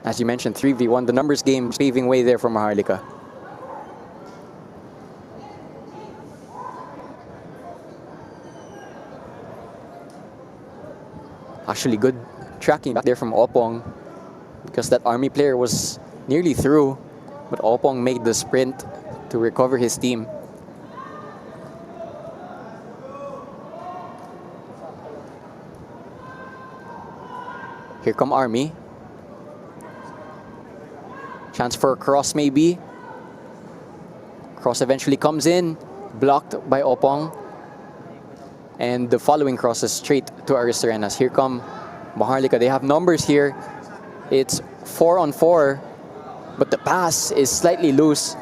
As you mentioned, 3v1. The numbers game paving way there for Maharlika. Actually, good tracking back there from Opong, because that Army player was nearly through, but Opong made the sprint to recover his team. Here come Army. Chance for a cross maybe. Cross eventually comes in, blocked by Opong. And the following cross is straight to Aristorenas. Here come Maharlika. They have numbers here. It's 4-on-4, but the pass is slightly loose.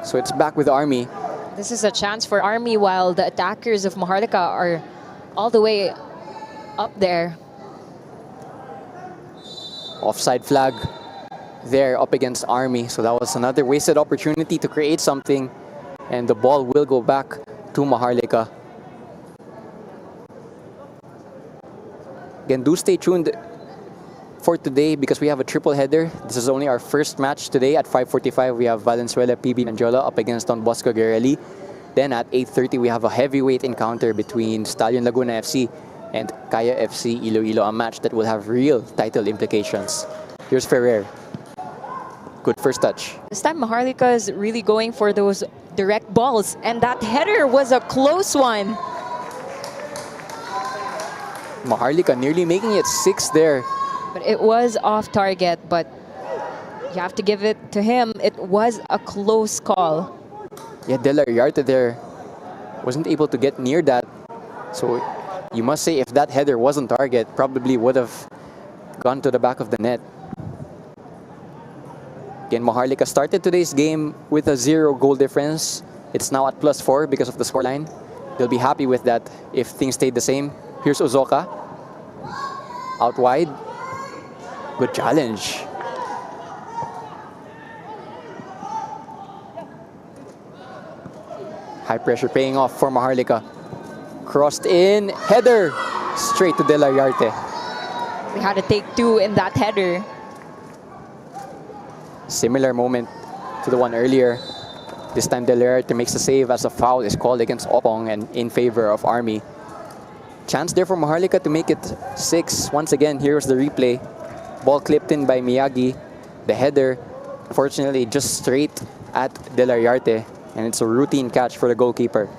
So it's back with Army. This is a chance for Army while the attackers of Maharlika are all the way up there. Offside flag there up against Army. So that was another wasted opportunity to create something. And the ball will go back to Maharlika. Again, do stay tuned for today because we have a triple header. This is only our first match today. At 5:45, we have Valenzuela PB Anjola up against Don Bosco Guerrelli. Then at 8:30, we have a heavyweight encounter between Stallion Laguna FC and Kaya FC Iloilo, a match that will have real title implications. Here's Ferrer. Good first touch. This time Maharlika is really going for those direct balls, and that header was a close one. Maharlika nearly making it 6 there. But it was off target, but you have to give it to him. It was a close call. Yeah, De La Yarte there wasn't able to get near that. So you must say if that header wasn't target, probably would have gone to the back of the net. Again, Maharlika started today's game with a 0 goal difference. It's now at +4 because of the scoreline. They'll be happy with that if things stayed the same. Here's Uzoka. Out wide. Good challenge. High pressure paying off for Maharlika. Crossed in. Header. Straight to De La Yarte. We had to take 2 in that header. Similar moment to the one earlier. This time De La Yarte makes a save as a foul is called against Opong and in favor of Army. Chance there for Maharlika to make it 6. Once again, here's the replay. Ball clipped in by Miyagi. The header, unfortunately, just straight at De La Yarte. And it's a routine catch for the goalkeeper.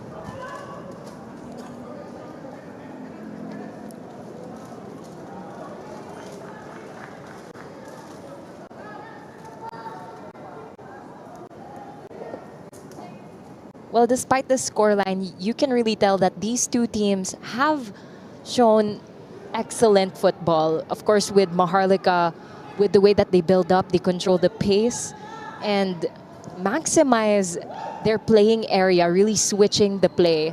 Well, despite the scoreline, you can really tell that these two teams have shown excellent football. Of course, with Maharlika, with the way that they build up, they control the pace and maximize their playing area, really switching the play.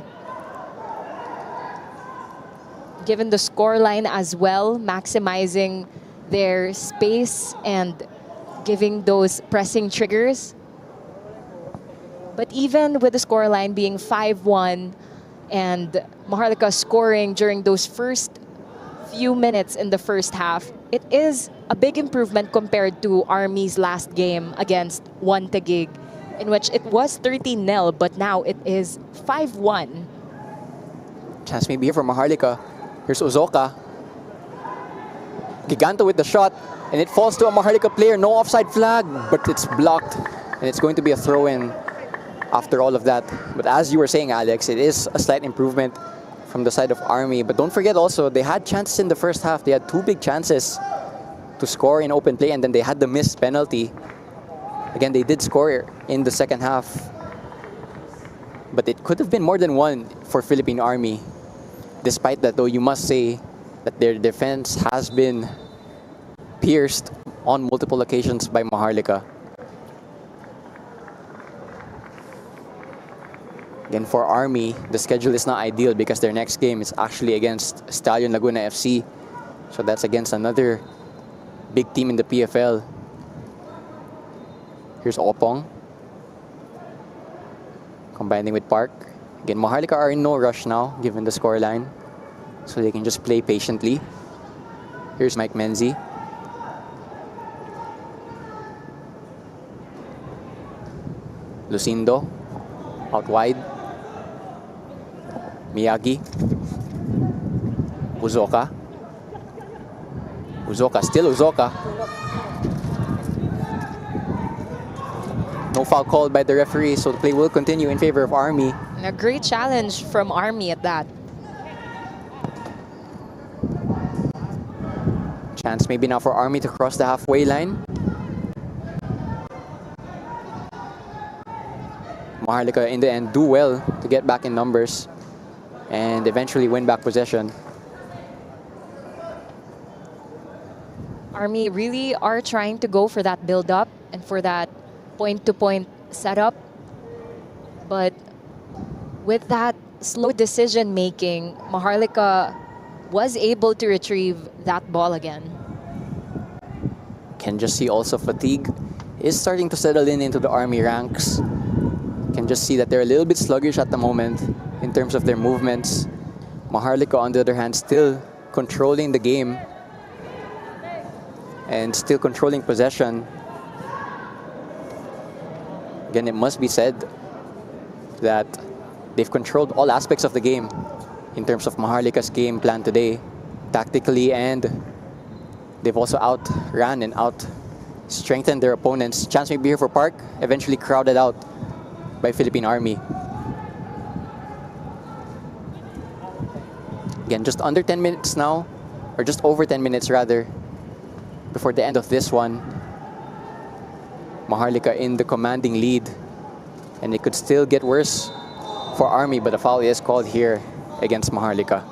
Given the scoreline as well, maximizing their space and giving those pressing triggers. But even with the scoreline being 5-1 and Maharlika scoring during those first few minutes in the first half, it is a big improvement compared to Army's last game against One Taguig, in which it was 13-0, but now it is 5-1. Chance maybe here for Maharlika. Here's Uzoka. Giganto with the shot, and it falls to a Maharlika player. No offside flag, but it's blocked, and it's going to be a throw-in after all of that. But as you were saying, Alex, it is a slight improvement from the side of Army. But don't forget also, they had chances in the first half. They had 2 big chances to score in open play, and then they had the missed penalty. Again, they did score in the second half. But it could have been more than 1 for Philippine Army. Despite that, though, you must say that their defense has been pierced on multiple occasions by Maharlika. Again, for Army, the schedule is not ideal because their next game is actually against Stallion Laguna FC. So that's against another big team in the PFL. Here's Opong. Combining with Park. Again, Maharlika are in no rush now, given the scoreline. So they can just play patiently. Here's Mike Menzi. Lucindo. Out wide. Miyagi. Uzoka. Uzoka, still Uzoka. No foul called by the referee, so the play will continue in favor of Army. And a great challenge from Army at that. Chance maybe now for Army to cross the halfway line. Maharlika in the end do well to get back in numbers and eventually win back possession. Army really are trying to go for that build-up and for that point-to-point setup. But with that slow decision-making, Maharlika was able to retrieve that ball again. Can just see also fatigue is starting to settle into the Army ranks. Can just see that they're a little bit sluggish at the moment in terms of their movements. Maharlika, on the other hand, still controlling the game and still controlling possession. Again, it must be said that they've controlled all aspects of the game. in terms of Maharlika's game plan today, tactically, and they've also outran and out-strengthened their opponents. Chance may be here for Park, eventually crowded out by Philippine Army. Again, just under 10 minutes now, or just over 10 minutes rather, before the end of this one. Maharlika in the commanding lead, and it could still get worse for Army, but a foul is called here against Maharlika.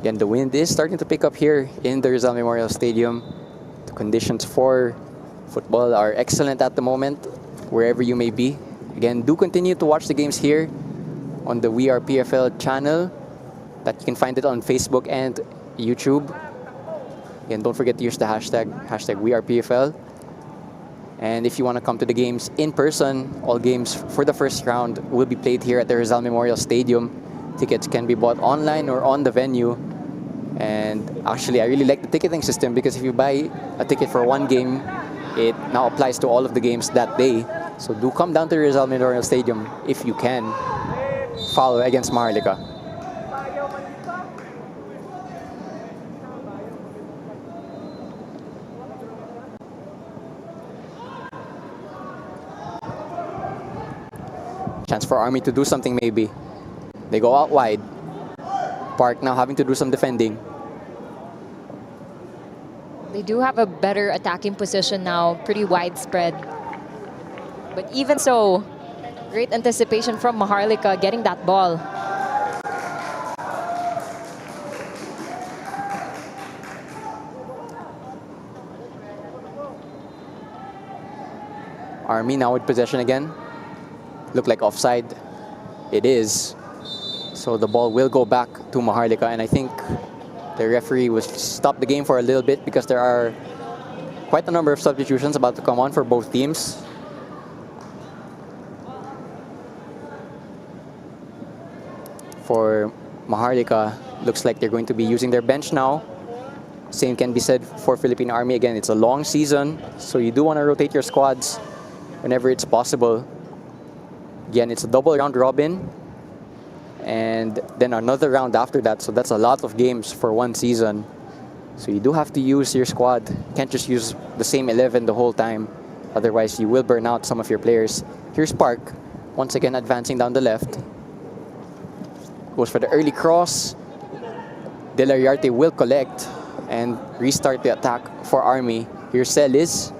Again, the wind is starting to pick up here in the Rizal Memorial Stadium. The conditions for football are excellent at the moment, wherever you may be. Again, do continue to watch the games here on the We Are PFL channel. That you can find it on Facebook and YouTube. Again, don't forget to use the hashtag WeArePFL. And if you want to come to the games in person, all games for the first round will be played here at the Rizal Memorial Stadium. Tickets can be bought online or on the venue. And actually, I really like the ticketing system because if you buy a ticket for one game, it now applies to all of the games that day. So do come down to Rizal Memorial Stadium if you can. Foul against Maharlika. Chance for Army to do something maybe. They go out wide. Park now having to do some defending. They do have a better attacking position now, pretty widespread. But even so, great anticipation from Maharlika getting that ball. Army now with possession again. Look like offside. It is. So the ball will go back to Maharlika, and I think the referee will stop the game for a little bit because there are quite a number of substitutions about to come on for both teams. For Maharlika, looks like they're going to be using their bench now. Same can be said for Philippine Army. Again, it's a long season, so you do want to rotate your squads whenever it's possible. Again, it's a double round robin, and then another round after that, so that's a lot of games for one season. So you do have to use your squad. You can't just use the same 11 the whole time, otherwise you will burn out some of your players. Here's Park, once again advancing down the left. Goes for the early cross. De La Riarte will collect and restart the attack for Army. Here's Celis.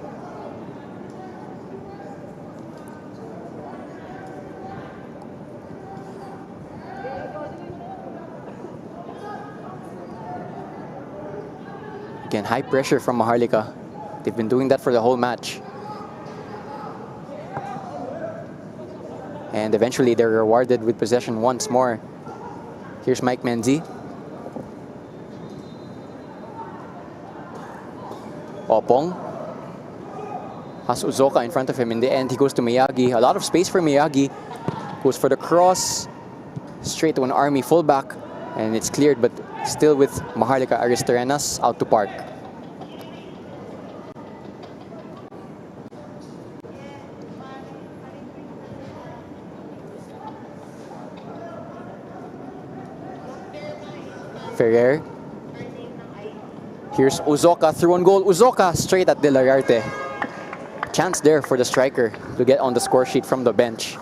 Again, high pressure from Maharlika. They've been doing that for the whole match. And eventually they're rewarded with possession once more. Here's Mike Menzi. Opong has Uzoka in front of him. In the end, he goes to Miyagi. A lot of space for Miyagi. Goes for the cross. Straight to an Army fullback. And it's cleared, but still with Maharlika. Aristorenas out to Park. Ferrer. Here's Uzoka through on goal. Uzoka straight at De La Riarte. Chance there for the striker to get on the score sheet from the bench.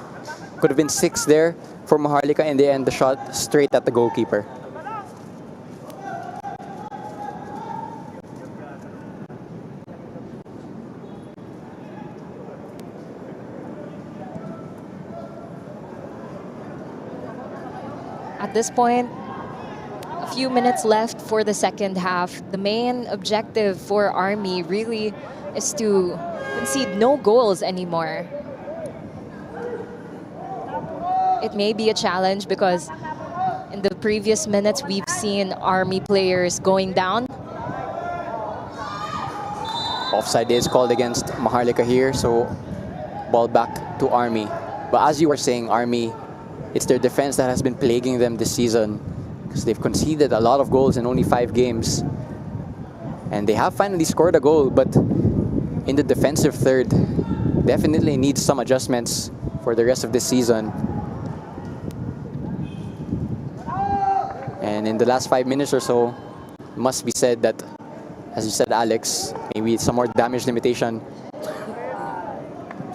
Could have been 6 there for Maharlika. In the end, the shot straight at the goalkeeper. At this point, a few minutes left for the second half. The main objective for Army really is to concede no goals anymore. It may be a challenge because in the previous minutes we've seen Army players going down. Offside is called against Maharlika here, so ball back to Army. But as you were saying, Army it's their defense that has been plaguing them this season, because they've conceded a lot of goals in only 5 games. And they have finally scored a goal, but in the defensive third, definitely needs some adjustments for the rest of this season. And in the last 5 minutes or so, it must be said that, as you said, Alex, maybe some more damage limitation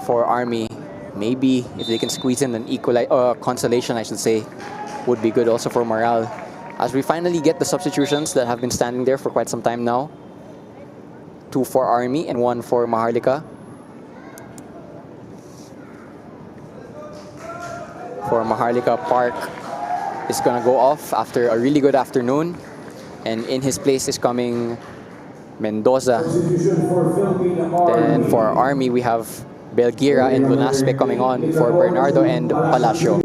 for Army. Maybe if they can squeeze in an consolation, I should say, would be good also for morale. As we finally get the substitutions that have been standing there for quite some time now. 2 for Army and 1 for Maharlika. For Maharlika, Park is going to go off after a really good afternoon. And in his place is coming Mendoza. Then for Army, we have Belgira and Lunaspe coming on for Bernardo and Palacio.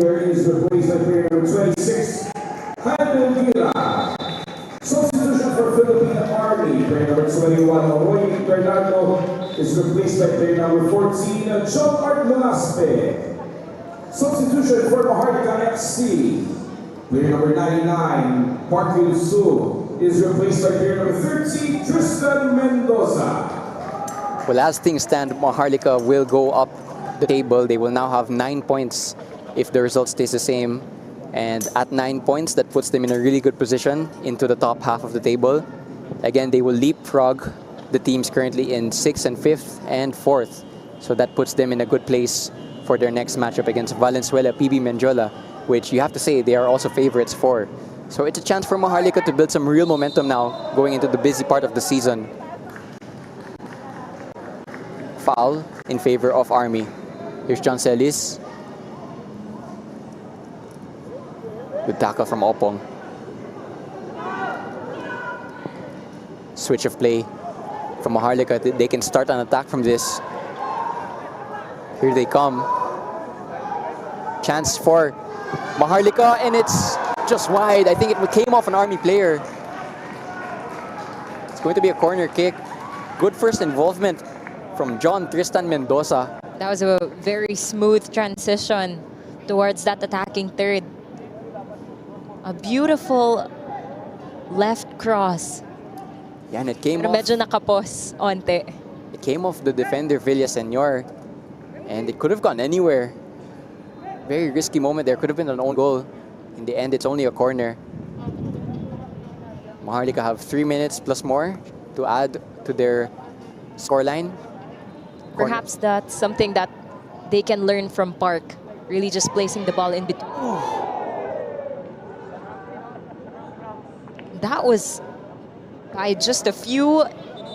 Substitution for Philippine Army. Player number 21, Roy Bernardo, is replaced by player number 14, John Art Lunaspe. Substitution for Maharlika FC. Player number 99, Parkville Su, is replaced by player number 30, Tristan Mendoza. Well, as things stand, Maharlika will go up the table. They will now have 9 points if the result stays the same. And at 9 points, that puts them in a really good position into the top half of the table. Again, they will leapfrog the teams currently in 6th and 5th and 4th. So that puts them in a good place for their next matchup against Valenzuela, PB Menjola, which you have to say they are also favorites for. So it's a chance for Maharlika to build some real momentum now going into the busy part of the season. Foul in favor of Army. Here's John Celis. Good tackle from Opong. Switch of play from Maharlika. They can start an attack from this. Here they come. Chance for Maharlika, and it's just wide. I think it came off an Army player. It's going to be a corner kick. Good first involvement from John Tristan Mendoza. That was a very smooth transition towards that attacking third. A beautiful left cross. Yeah, and it came Pero off. medyo nakapos onte. It came off the defender Villaseñor, and it could have gone anywhere. Very risky moment there. Could have been an own goal. In the end, it's only a corner. Maharlika have 3 minutes plus more to add to their scoreline. Perhaps that's something that they can learn from Park. Really just placing the ball in between. That was by just a few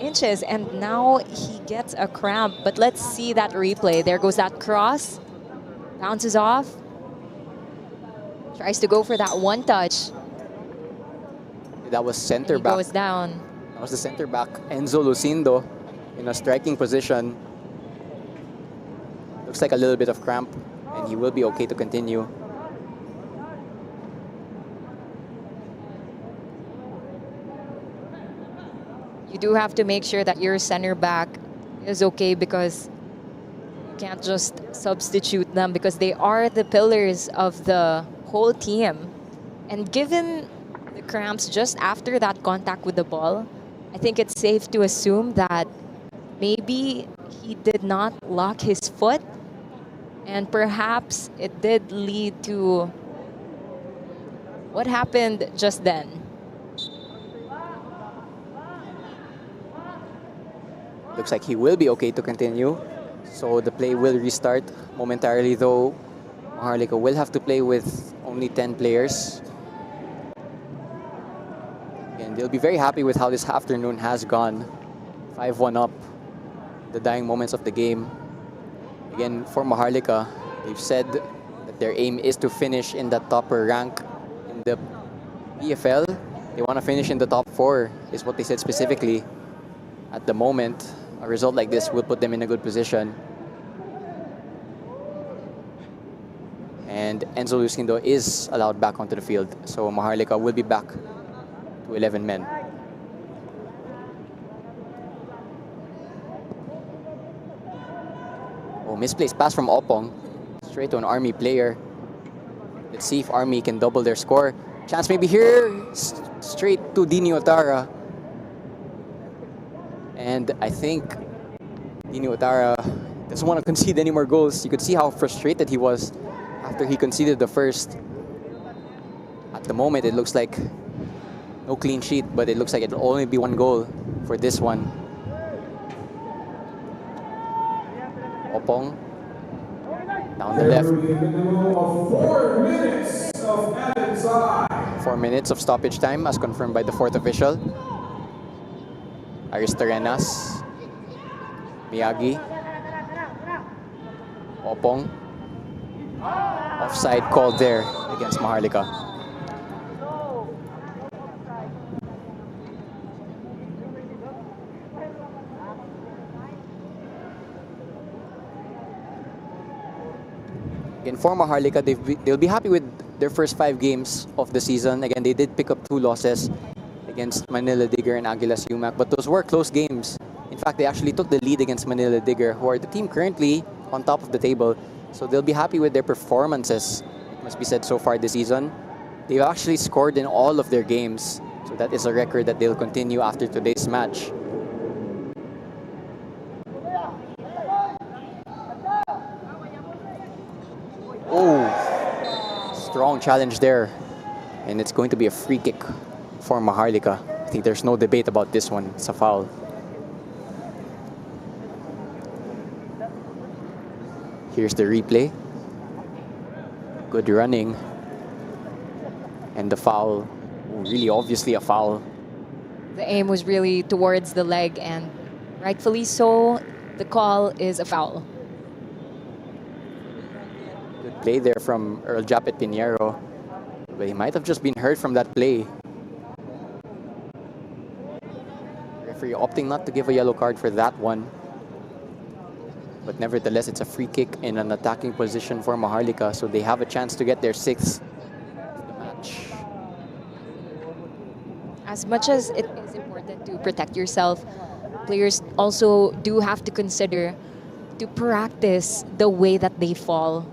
inches, and now he gets a cramp. But let's see that replay. There goes that cross. Bounces off. Tries to go for that one touch. That was center He back. goes down. That was the center back, Enzo Lucindo, in a striking position. Looks like a little bit of cramp, and he will be okay to continue. You do have to make sure that your center back is okay, because you can't just substitute them, because they are the pillars of the whole team. And given the cramps just after that contact with the ball, I think it's safe to assume that maybe he did not lock his foot, and perhaps it did lead to what happened just then. Looks like he will be okay to continue. So the play will restart momentarily, though Maharlika will have to play with only 10 players. And they'll be very happy with how this afternoon has gone. 5-1 up, the dying moments of the game. Again, for Maharlika, they've said that their aim is to finish in the topper rank in the PFL. They want to finish in the top 4, is what they said specifically. At the moment, a result like this will put them in a good position. And Enzo Lucindo is allowed back onto the field. So Maharlika will be back to 11 men. Oh, misplaced pass from Opong. Straight to an Army player. Let's see if Army can double their score. Chance maybe here. Straight to Dini Otara. And I think Dini Otara doesn't want to concede any more goals. You could see how frustrated he was after he conceded the first. At the moment, it looks like no clean sheet, but it looks like it'll only be one goal for this one. Opong down the left. 4 minutes of added time. 4 minutes of stoppage time as confirmed by the fourth official. Aristarenas, Miyagi, Opong. Offside called there against Maharlika. Again, for Maharlika, they'll be happy with their first 5 games of the season. Again, they did pick up 2 losses against Manila Digger and Aguilas UMAC, but those were close games. In fact, they actually took the lead against Manila Digger, who are the team currently on top of the table. So they'll be happy with their performances, it must be said, so far this season. They've actually scored in all of their games. So that is a record that they'll continue after today's match. Oh, strong challenge there. And it's going to be a free kick for Maharlika. I think there's no debate about this one. It's a foul. Here's the replay. Good running. And the foul. Really obviously a foul. The aim was really towards the leg, and rightfully so, the call is a foul. Good play there from Earl Japet Pinheiro. But he might have just been hurt from that play. Referee opting not to give a yellow card for that one. But nevertheless, it's a free kick in an attacking position for Maharlika, so they have a chance to get their 6th of the match. As much as it is important to protect yourself, players also do have to consider to practice the way that they fall,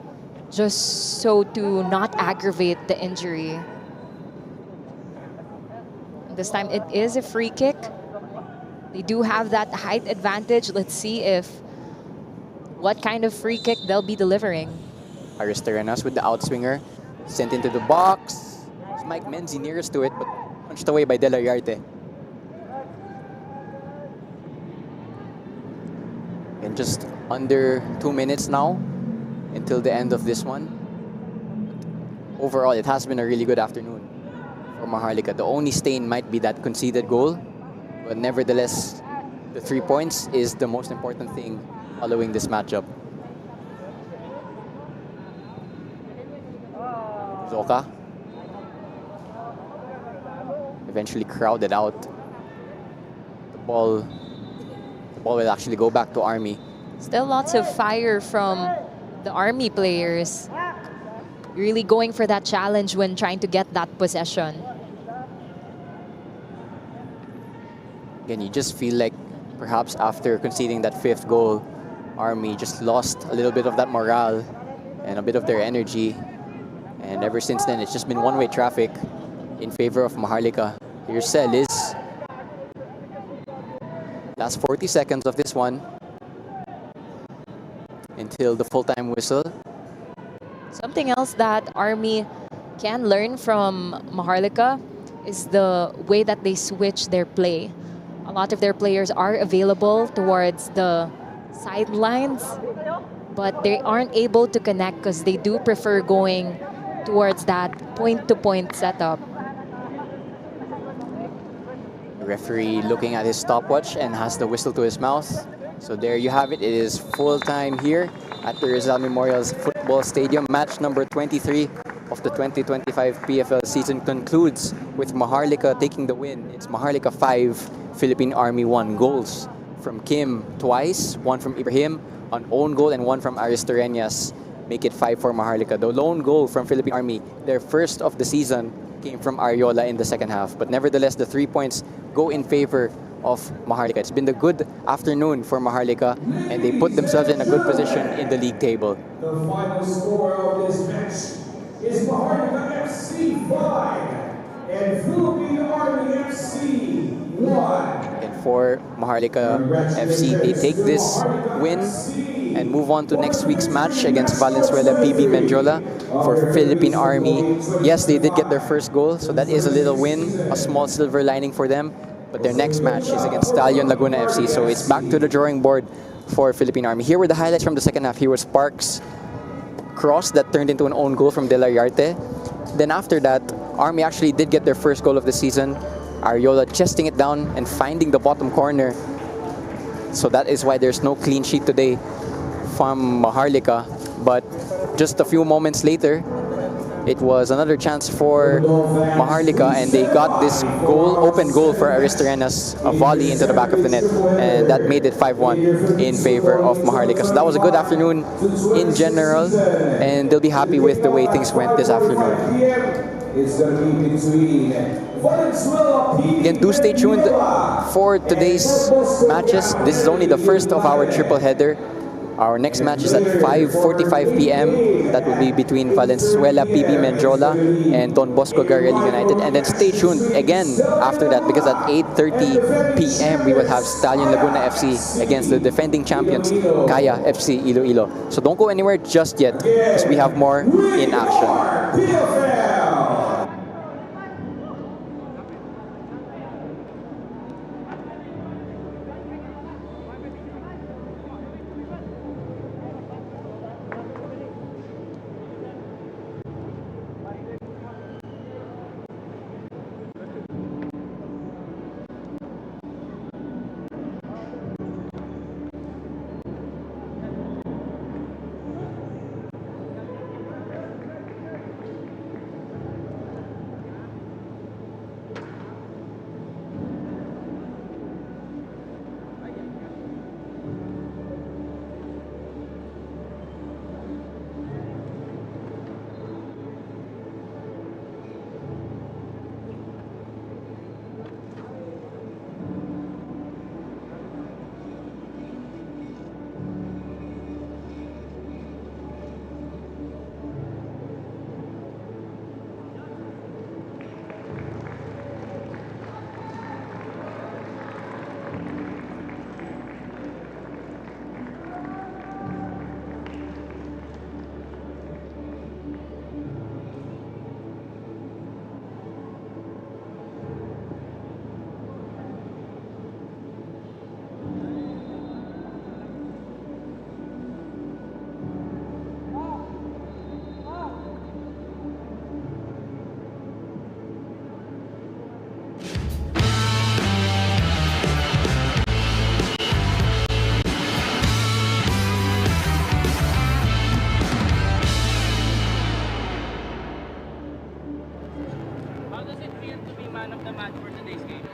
just so to not aggravate the injury. This time it is a free kick. They do have that height advantage. Let's see what kind of free kick they'll be delivering. Aristarenas with the outswinger, sent into the box. It's Mike Menzi nearest to it, but punched away by De La Yarte. And just under 2 minutes now until the end of this one. Overall, it has been a really good afternoon for Maharlika. The only stain might be that conceded goal, but nevertheless, the 3 points is the most important thing following this matchup. Zoka eventually crowded out. The ball will actually go back to Army. Still lots of fire from the Army players. Really going for that challenge when trying to get that possession. Again, you just feel like perhaps after conceding that 5th goal, Army just lost a little bit of that morale and a bit of their energy. And ever since then, it's just been one-way traffic in favor of Maharlika. Here's Celis. Last 40 seconds of this one until the full-time whistle. Something else that Army can learn from Maharlika is the way that they switch their play. A lot of their players are available towards the sidelines, but they aren't able to connect because they do prefer going towards that point-to-point setup. The referee looking at his stopwatch and has the whistle to his mouth. So there you have it. It is full time here at the Rizal Memorial's Football Stadium. Match number 23 of the 2025 PFL season concludes with Maharlika taking the win. It's Maharlika 5, Philippine Army 1. Goals from Kim twice, 1 from Ibrahim, an own goal, and 1 from Aristarenas. Make it 5 for Maharlika. The lone goal from Philippine Army, their first of the season, came from Ariola in the second half. But nevertheless, the 3 points go in favor of Maharlika. It's been the good afternoon for Maharlika, and they put themselves in a good position in the league table. The final score of this match, is MAHARLIKA FC 5 and Philippine Army FC 1. And for Maharlika FC, they take this win and move on to next week's match against Valenzuela PB Mendiola. For Philippine Army, yes, they did get their first goal, so that is a little win, a small silver lining for them. But their next match is against Stallion Laguna FC, so it's back to the drawing board for Philippine Army. Here were the highlights from the second half. Here was Sparks' cross that turned into an own goal from De La Yarte. Then after that, Army actually did get their first goal of the season. Ariola chesting it down and finding the bottom corner. So that is why there's no clean sheet today from Maharlika. But just a few moments later, it was another chance for Maharlika, and they got this goal, open goal for Aristarenas, a volley into the back of the net, and that made it 5-1 in favor of Maharlika. So that was a good afternoon in general, and they'll be happy with the way things went this afternoon. Again, do stay tuned for today's matches. This is only the first of our triple header. Our next match is at 5:45 p.m. That will be between Valenzuela PB Mendiola and Don Bosco Garelli United. And then stay tuned again after that, because at 8:30 p.m. we will have Stallion Laguna FC against the defending champions, Kaya FC Iloilo. So don't go anywhere just yet, because we have more in action.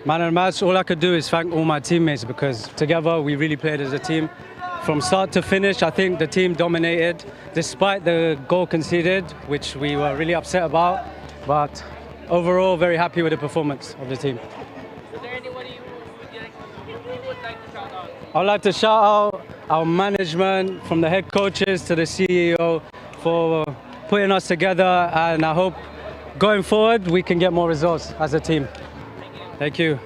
Man of the match, all I could do is thank all my teammates, because together we really played as a team. From start to finish, I think the team dominated, despite the goal conceded, which we were really upset about. But overall, very happy with the performance of the team. Is there anybody you would like to shout out? I'd like to shout out our management, from the head coaches to the CEO, for putting us together, and I hope going forward we can get more results as a team. Thank you.